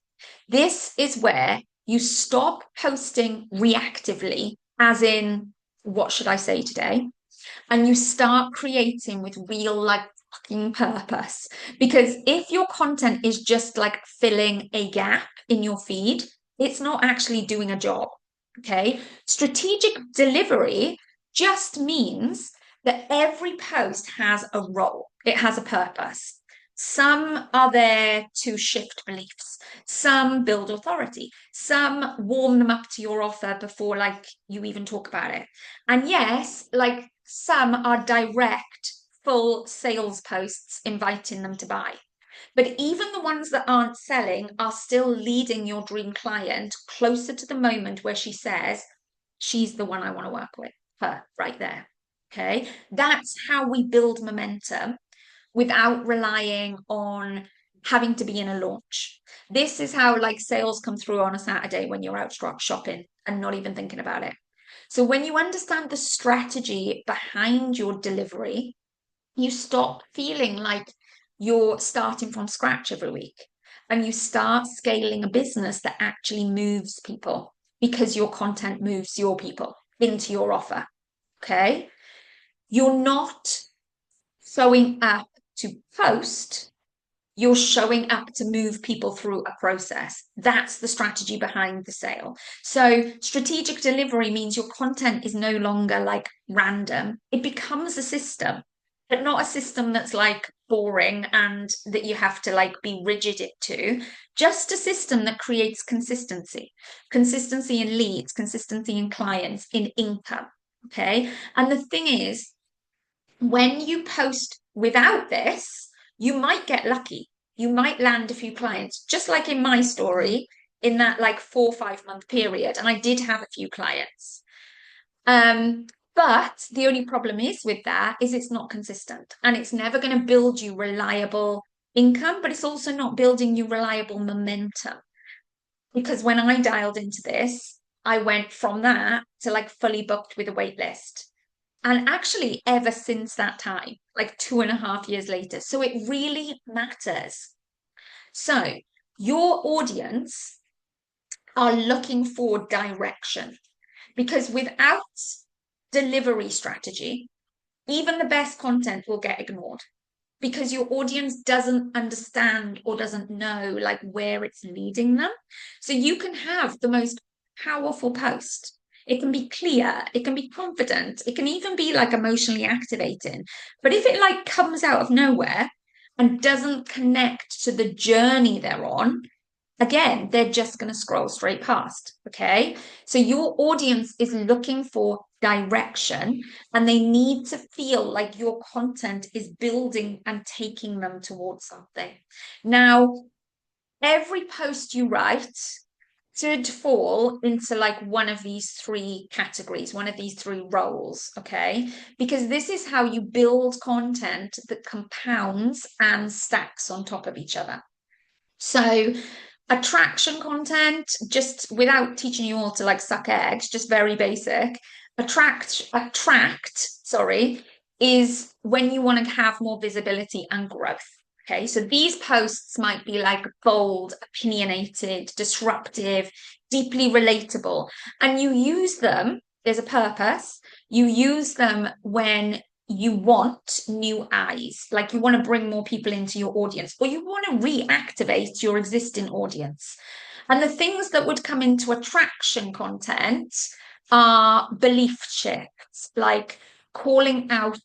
This is where you stop posting reactively, as in, what should I say today? And you start creating with real, like, fucking purpose. Because if your content is just like filling a gap in your feed, it's not actually doing a job. Okay. Strategic delivery just means that every post has a role, it has a purpose. Some are there to shift beliefs, some build authority, some warm them up to your offer before like you even talk about it. And yes, like some are direct full sales posts inviting them to buy. But even the ones that aren't selling are still leading your dream client closer to the moment where she says, she's the one I want to work with, her right there. Okay. That's how we build momentum without relying on having to be in a launch. This is how like sales come through on a Saturday when you're out shopping and not even thinking about it. So when you understand the strategy behind your delivery, you stop feeling like you're starting from scratch every week, and you start scaling a business that actually moves people because your content moves your people into your offer. Okay. You're not showing up to post, you're showing up to move people through a process. That's the strategy behind the sale. So strategic delivery means your content is no longer like random. It becomes a system. but not a system that's like boring and that you have to like be rigid into. Just a system that creates consistency in leads, consistency in clients, in income. Okay. And the thing is, when you post without this, you might get lucky. You might land a few clients, just like in my story, in that like 4 or 5 month period. And I did have a few clients. But the only problem is with that is it's not consistent and it's never going to build you reliable income, but it's also not building you reliable momentum. Because when I dialed into this, I went from that to like fully booked with a wait list. And actually, ever since that time, like 2.5 years later. So it really matters. So your audience are looking for direction, because without delivery strategy, even the best content will get ignored because your audience doesn't understand or doesn't know like where it's leading them. So you can have the most powerful post. It can be clear, it can be confident, it can even be like emotionally activating. But if it like comes out of nowhere and doesn't connect to the journey they're on, again, they're just going to scroll straight past. Okay. So your audience is looking for direction and they need to feel like your content is building and taking them towards something. Now, every post you write should fall into like one of these three categories, one of these three roles, okay? Because this is how you build content that compounds and stacks on top of each other. So attraction content, just without teaching you all to like suck eggs, just very basic. Sorry, is when you want to have more visibility and growth. Okay, so these posts might be like bold, opinionated, disruptive, deeply relatable, and you use them, there's a purpose. You use them when you want new eyes, like you want to bring more people into your audience, or you want to reactivate your existing audience. And the things that would come into attraction content are belief shifts, like calling out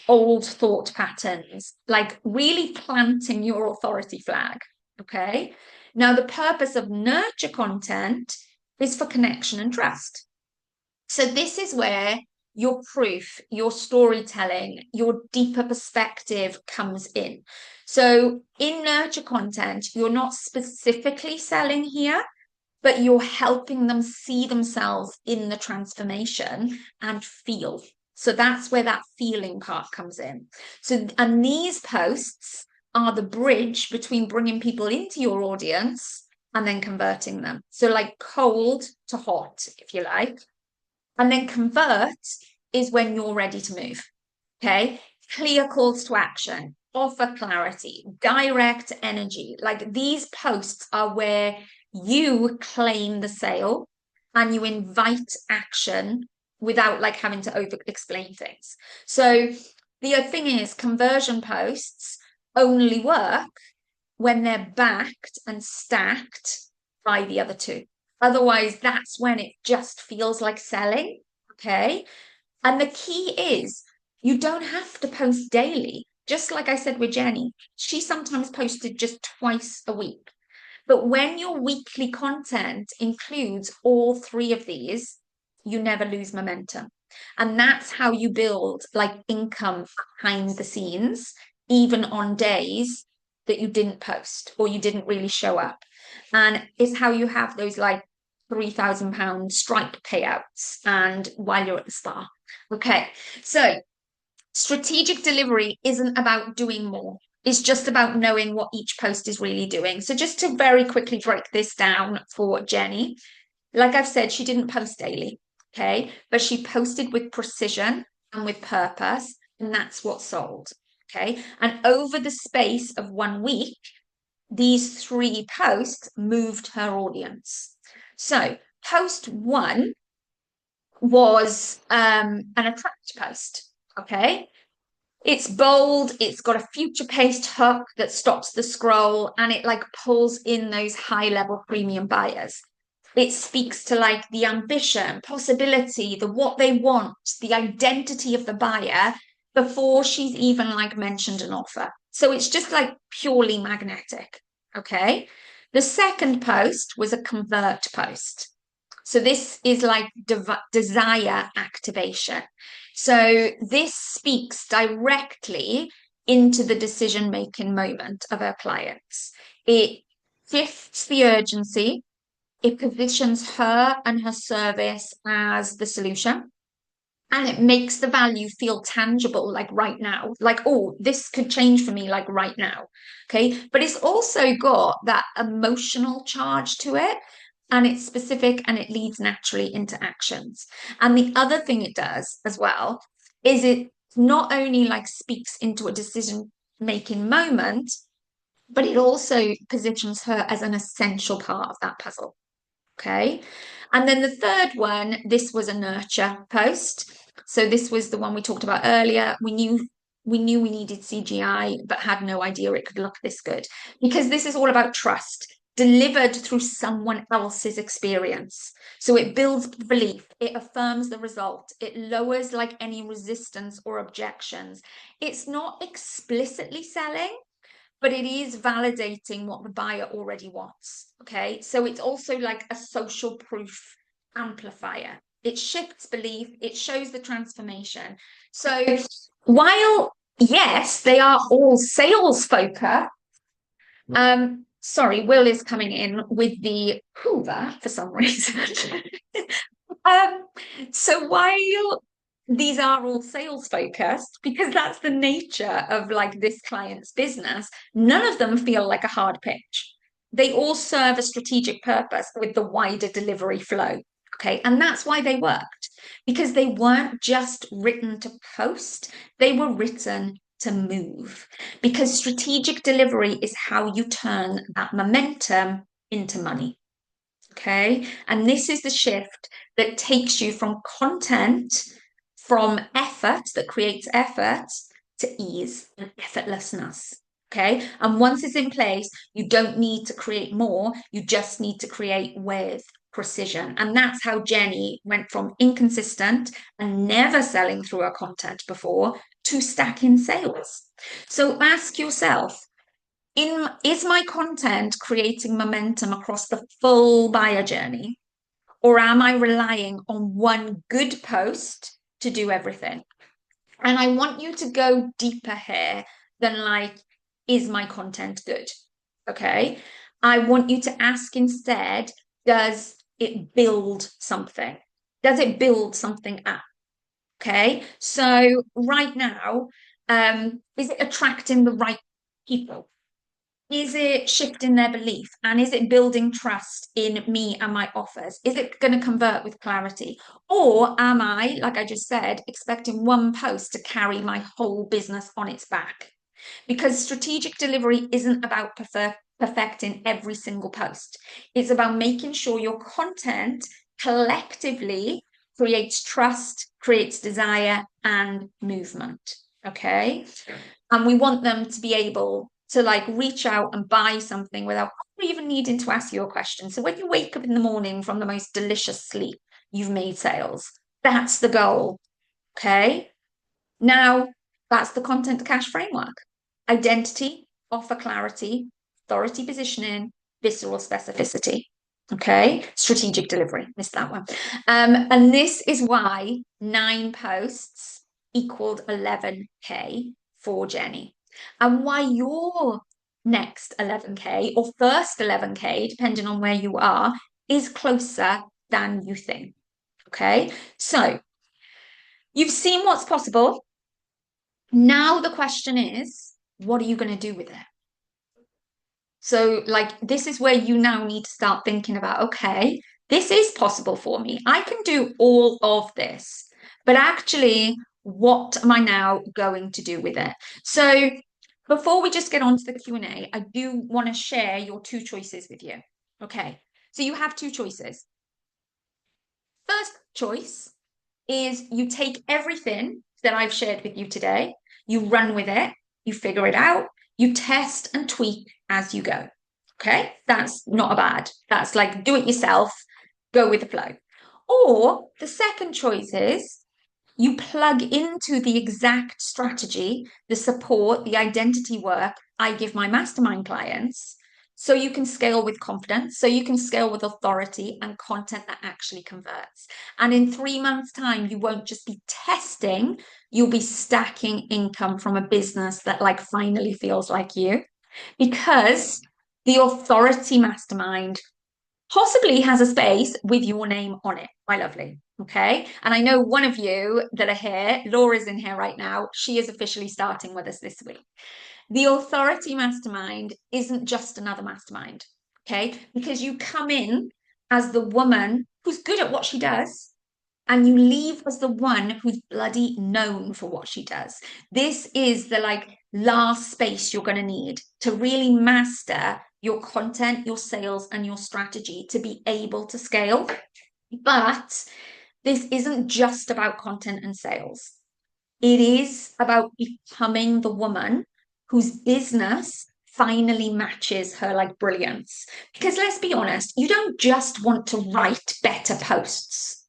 old thought patterns, like really planting your authority flag. Okay. Now, the purpose of nurture content is for connection and trust. So, this is where your proof, your storytelling, your deeper perspective comes in. So, in nurture content, you're not specifically selling here, but you're helping them see themselves in the transformation and feel. So that's where that feeling part comes in. So, and these posts are the bridge between bringing people into your audience and then converting them. So like cold to hot, if you like. And then convert is when you're ready to move. Okay. Clear calls to action, offer clarity, direct energy. Like these posts are where you claim the sale and you invite action without like having to over explain things. So the other thing is conversion posts only work when they're backed and stacked by the other two. Otherwise, that's when it just feels like selling. Okay. And the key is you don't have to post daily. Just like I said with Jenny, she sometimes posted just twice a week. But when your weekly content includes all three of these, you never lose momentum. And that's how you build like income behind the scenes, even on days that you didn't post or you didn't really show up. And it's how you have those like £3,000 strike payouts and while you're at the spa. Okay, so strategic delivery isn't about doing more. It's just about knowing what each post is really doing. So just to very quickly break this down for Jenny, like I've said, she didn't post daily, okay? But she posted with precision and with purpose, and that's what sold, okay? And over the space of 1 week, these three posts moved her audience. So post one was an attract post, okay? It's bold, it's got a future-paced hook that stops the scroll, and it like pulls in those high-level premium buyers. It speaks to like the ambition, possibility, the what they want, the identity of the buyer, before she's even like mentioned an offer. So it's just like purely magnetic. Okay. The second post was a convert post. So this is like desire activation. So this speaks directly into the decision-making moment of our clients. It shifts the urgency. It positions her and her service as the solution. And it makes the value feel tangible, like right now, like, oh, this could change for me, like right now. Okay. But it's also got that emotional charge to it, and it's specific and it leads naturally into actions. And the other thing it does as well is it not only like speaks into a decision making moment, but it also positions her as an essential part of that puzzle. Okay. And then the third one, this was a nurture post. So this was the one we talked about earlier. We knew we needed CGI, but had no idea it could look this good, because this is all about trust delivered through someone else's experience. So it builds belief, it affirms the result, it lowers like any resistance or objections. It's not explicitly selling, but it is validating what the buyer already wants. Okay. So it's also like a social proof amplifier. It shifts belief, it shows the transformation. So while, yes, they are all sales focused, sorry, Will is coming in with the Hoover for some reason. So while these are all sales focused, because that's the nature of like this client's business, none of them feel like a hard pitch. They all serve a strategic purpose with the wider delivery flow. Okay. And that's why they worked, because they weren't just written to post, they were written to move. Because strategic delivery is how you turn that momentum into money. Okay. And this is the shift that takes you from content, from effort that creates effort, to ease and effortlessness. Okay. And once it's in place, you don't need to create more. You just need to create with precision. And that's how Jenny went from inconsistent and never selling through her content before to stacking sales. So ask yourself, is my content creating momentum across the full buyer journey? Or am I relying on one good post to do everything? And I want you to go deeper here than like, is my content good? Okay. I want you to ask instead, does it build something? Does it build something up? Okay. So right now, is it attracting the right people? Is it shifting their belief? And is it building trust in me and my offers? Is it going to convert with clarity? Or am I, like I just said, expecting one post to carry my whole business on its back? Because strategic delivery isn't about perfecting every single post. It's about making sure your content collectively creates trust, creates desire, and movement. Okay. And we want them to be able to like reach out and buy something without even needing to ask you a question. So when you wake up in the morning from the most delicious sleep, you've made sales. That's the goal. Okay. Now, that's the content cash framework: identity, offer clarity, authority positioning, visceral specificity. Okay. Strategic delivery. Missed that one. And this is why 9 posts equaled 11K for Jenny, and why your next 11K or first 11K, depending on where you are, is closer than you think. Okay. So you've seen what's possible. Now the question is, what are you going to do with it? So like, this is where you now need to start thinking about, okay, this is possible for me. I can do all of this, but actually, what am I now going to do with it? So before we just get on to the Q&A, I do want to share your 2 choices with you. Okay, so you have 2 choices. First choice is you take everything that I've shared with you today, you run with it, you figure it out, you test and tweak as you go. Okay, that's not a bad. That's like do it yourself, go with the flow. Or the second choice is you plug into the exact strategy, the support, the identity work I give my mastermind clients, so you can scale with confidence, so you can scale with authority and content that actually converts. And in 3 months' time, you won't just be testing, you'll be stacking income from a business that like finally feels like you. Because the authority mastermind possibly has a space with your name on it, my lovely. Okay. And I know one of you that are here, Laura's in here right now. She is officially starting with us this week. The authority mastermind isn't just another mastermind. Okay. Because you come in as the woman who's good at what she does, and you leave as the one who's bloody known for what she does. This is the like last space you're going to need to really master your content, your sales, and your strategy to be able to scale. But this isn't just about content and sales. It is about becoming the woman whose business finally matches her like brilliance. Because let's be honest, you don't just want to write better posts.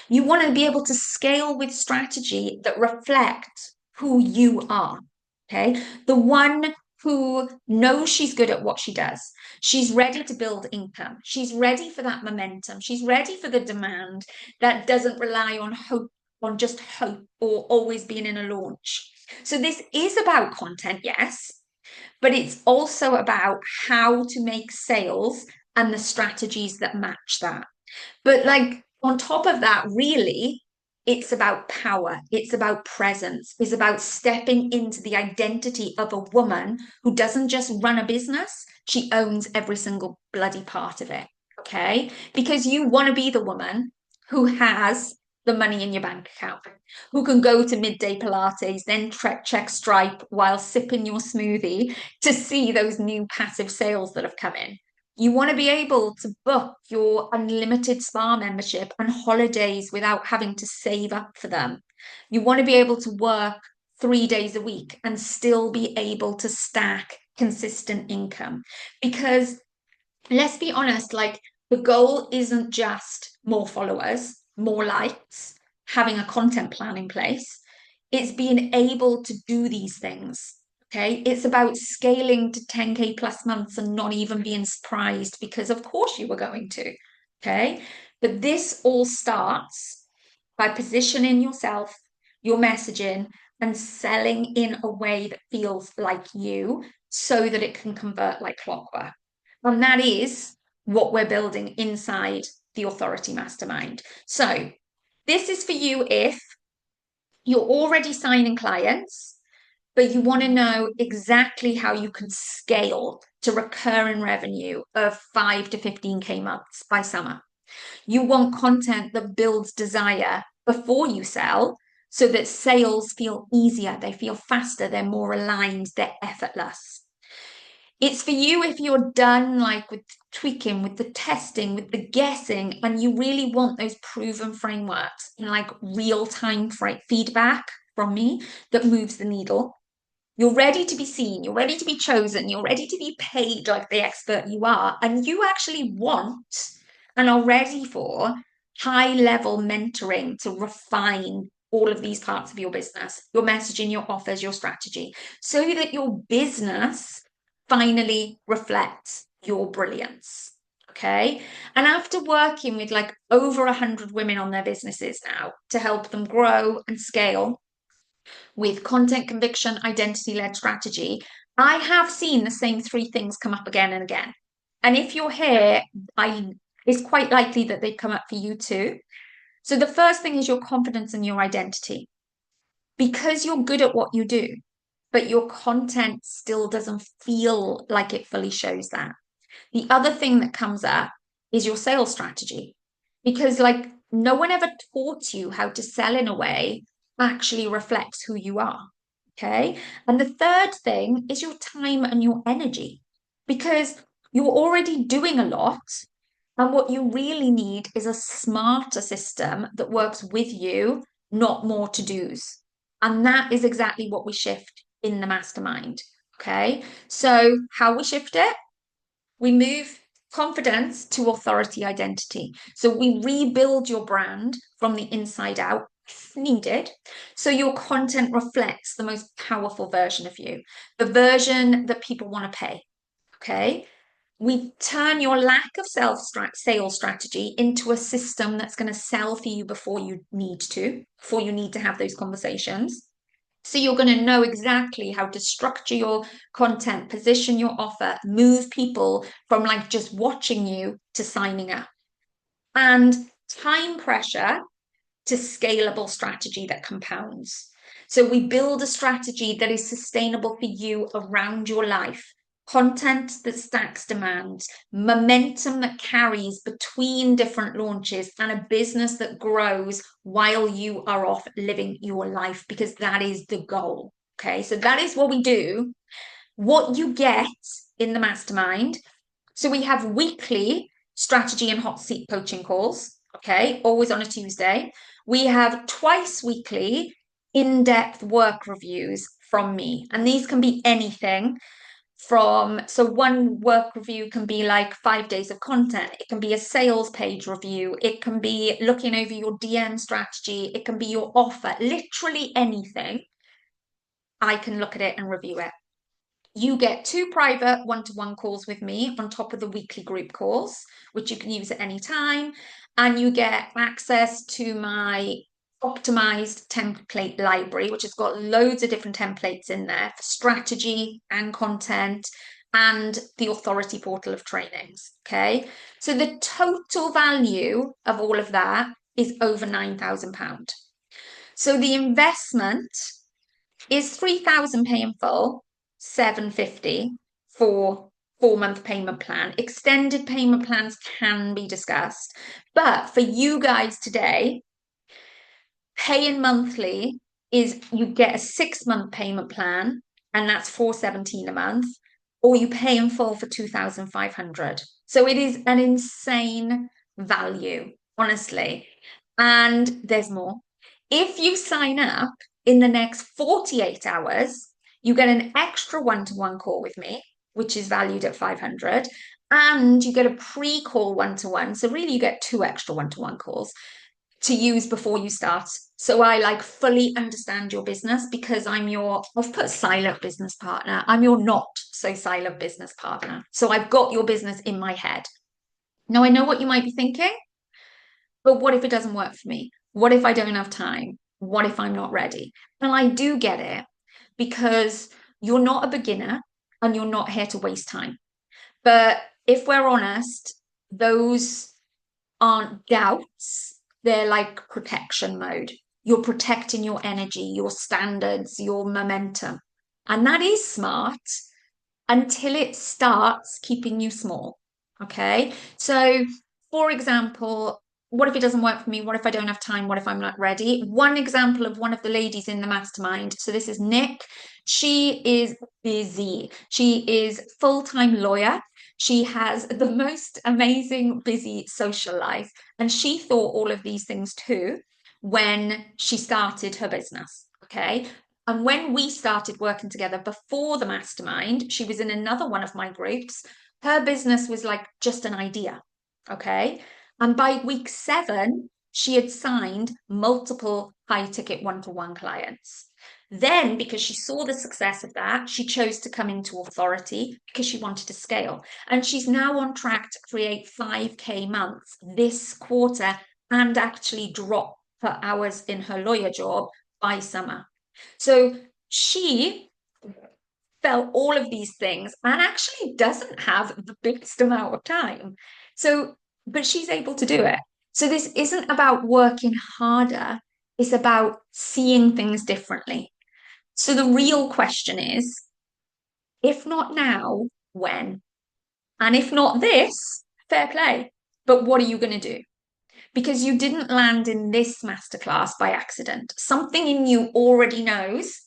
You want to be able to scale with strategy that reflects who you are. Okay. The one who knows she's good at what she does. She's ready to build income. She's ready for that momentum. She's ready for the demand that doesn't rely on hope, on just hope or always being in a launch. So this is about content, yes, but it's also about how to make sales and the strategies that match that. But like on top of that, really, it's about power. It's about presence. It's about stepping into the identity of a woman who doesn't just run a business, she owns every single bloody part of it. Okay. Because you want to be the woman who has the money in your bank account, who can go to midday Pilates, then check Stripe while sipping your smoothie to see those new passive sales that have come in. You want to be able to book your unlimited spa membership and holidays without having to save up for them. You want to be able to work 3 days a week and still be able to stack consistent income. Because let's be honest, like the goal isn't just more followers, more likes, having a content plan in place. It's being able to do these things. Okay. It's about scaling to 10K plus months and not even being surprised because, of course, you were going to. Okay. But this all starts by positioning yourself, your messaging, and selling in a way that feels like you so that it can convert like clockwork. And that is what we're building inside the Authority Mastermind. So this is for you if you're already signing clients, but you want to know exactly how you can scale to recurring revenue of 5 to 15K months by summer. You want content that builds desire before you sell so that sales feel easier, they feel faster, they're more aligned, they're effortless. It's for you if you're done like with tweaking, with the testing, with the guessing, and you really want those proven frameworks and like real-time feedback from me that moves the needle. You're ready to be seen, you're ready to be chosen, you're ready to be paid like the expert you are, and you actually want and are ready for high-level mentoring to refine all of these parts of your business, your messaging, your offers, your strategy, so that your business finally reflects your brilliance. Okay. And after working with like over 100 women on their businesses now to help them grow and scale with content conviction, identity led strategy, I have seen the same three things come up again and again. And if you're here, it's quite likely that they come up for you too. So the first thing is your confidence in your identity. Because you're good at what you do, but your content still doesn't feel like it fully shows that. The other thing that comes up is your sales strategy, because like no one ever taught you how to sell in a way that actually reflects who you are. Okay. And the third thing is your time and your energy, because you're already doing a lot. And what you really need is a smarter system that works with you, not more to dos. And that is exactly what we shift in the mastermind. Okay. So, how we shift it? We move confidence to authority identity. So we rebuild your brand from the inside out, needed. So your content reflects the most powerful version of you, the version that people want to pay. Okay. We turn your lack of sales strategy into a system that's going to sell for you before you need to have those conversations. So you're going to know exactly how to structure your content, position your offer, move people from like just watching you to signing up. And time pressure to scalable strategy that compounds. So we build a strategy that is sustainable for you around your life, content that stacks demand, momentum that carries between different launches, and a business that grows while you are off living your life, because that is the goal. Okay, so that is what we do. What you get in the mastermind. So we have weekly strategy and hot seat coaching calls. Okay, always on a Tuesday. We have twice weekly in-depth work reviews from me. And these can be anything from, so one work review can be like 5 days of content. It can be a sales page review. It can be looking over your DM strategy. It can be your offer, literally anything. I can look at it and review it. You get 2 private one-to-one calls with me on top of the weekly group calls, which you can use at any time. And you get access to my optimized template library, which has got loads of different templates in there for strategy and content, and the authority portal of trainings. Okay. So the total value of all of that is over £9,000. So the investment is 3,000 pay in full, 750 for 4-month payment plan. Extended payment plans can be discussed, but for you guys today, paying monthly is you get a 6-month payment plan, and that's 417 a month, or you pay in full for 2,500. So it is an insane value, honestly. And there's more. If you sign up in the next 48 hours, you get an extra one-to-one call with me, which is valued at 500, and you get a pre-call one-to-one. So really you get 2 extra one-to-one calls to use before you start. So I like fully understand your business, because I've put silent business partner. I'm your not so silent business partner. So I've got your business in my head. Now I know what you might be thinking, but what if it doesn't work for me? What if I don't have time? What if I'm not ready? And I do get it, because you're not a beginner and you're not here to waste time. But if we're honest, those aren't doubts. They're like protection mode. You're protecting your energy, your standards, your momentum. And that is smart until it starts keeping you small. Okay. So, for example, what if it doesn't work for me? What if I don't have time? What if I'm not ready? One example of one of the ladies in the mastermind. So this is Nick. She is busy. She is full-time lawyer. She has the most amazing, busy social life. And she thought all of these things too when she started her business. Okay. And when we started working together before the mastermind, she was in another one of my groups. Her business was like just an idea. Okay. And by week 7, she had signed multiple high ticket one-to-one clients. Then, because she saw the success of that, she chose to come into authority because she wanted to scale. And she's now on track to create 5K months this quarter, and actually drop her hours in her lawyer job by summer. So she felt all of these things and actually doesn't have the biggest amount of time. So, but she's able to do it. So this isn't about working harder, it's about seeing things differently. So the real question is, if not now, when? And if not this, fair play. But what are you going to do? Because you didn't land in this masterclass by accident. Something in you already knows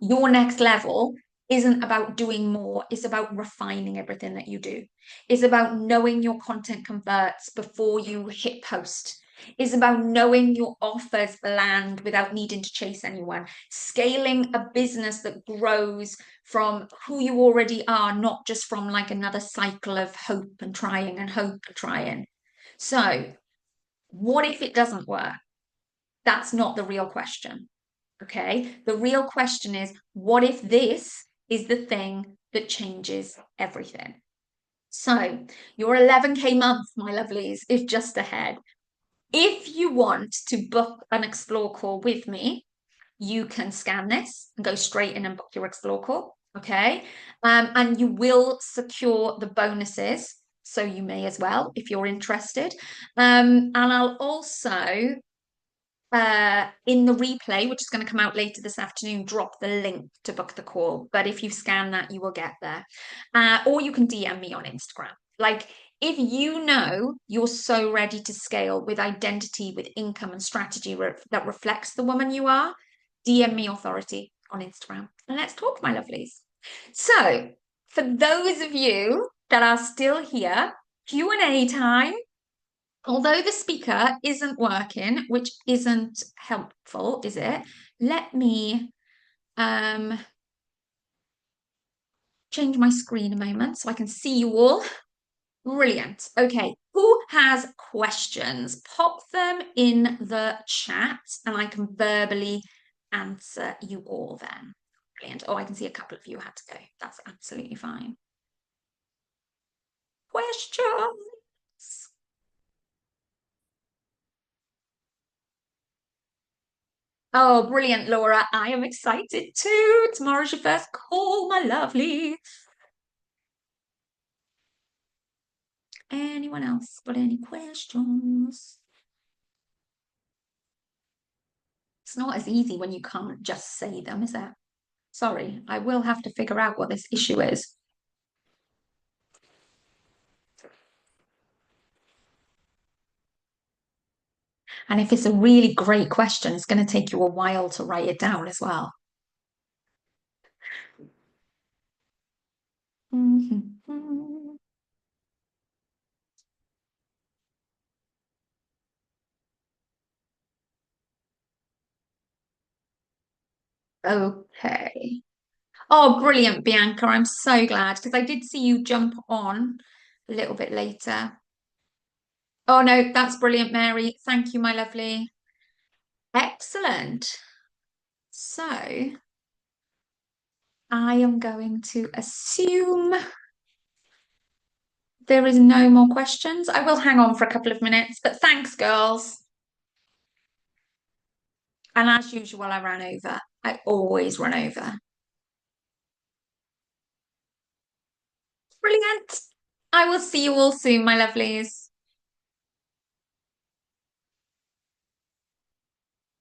your next level isn't about doing more. It's about refining everything that you do. It's about knowing your content converts before you hit post. It's about knowing your offers land without needing to chase anyone. Scaling a business that grows from who you already are, not just from like another cycle of hope and trying and hope and trying. So what if it doesn't work? That's not the real question. Okay. The real question is, what if this is the thing that changes everything? So your 11K month, my lovelies, is just ahead. If you want to book an explore call with me, you can scan this and go straight in and book your explore call. Okay. And you will secure the bonuses. So you may as well, if you're interested. And I'll also in the replay, which is going to come out later this afternoon, drop the link to book the call. But if you scan that, you will get there. Or you can DM me on Instagram. Like, if you know you're so ready to scale with identity, with income and strategy that reflects the woman you are, DM me authority on Instagram. And let's talk, my lovelies. So, for those of you that are still here, Q&A time. Although the speaker isn't working, which isn't helpful, is it? Let me change my screen a moment so I can see you all. Brilliant. Okay, who has questions? Pop them in the chat and I can verbally answer you all then. Brilliant. Oh, I can see a couple of you had to go. That's absolutely fine. Questions? Oh, brilliant, Laura. I am excited too. Tomorrow's your first call, my lovely. Anyone else got any questions? It's not as easy when you can't just say them, is it? Sorry, I will have to figure out what this issue is. And if it's a really great question, it's going to take you a while to write it down as well. Okay. Oh, brilliant, Bianca. I'm so glad because I did see you jump on a little bit later. Oh, no, that's brilliant, Mary. Thank you, my lovely. Excellent. So I am going to assume there is no more questions. I will hang on for a couple of minutes, but thanks, girls. And as usual, I ran over. I always run over. Brilliant. I will see you all soon, my lovelies.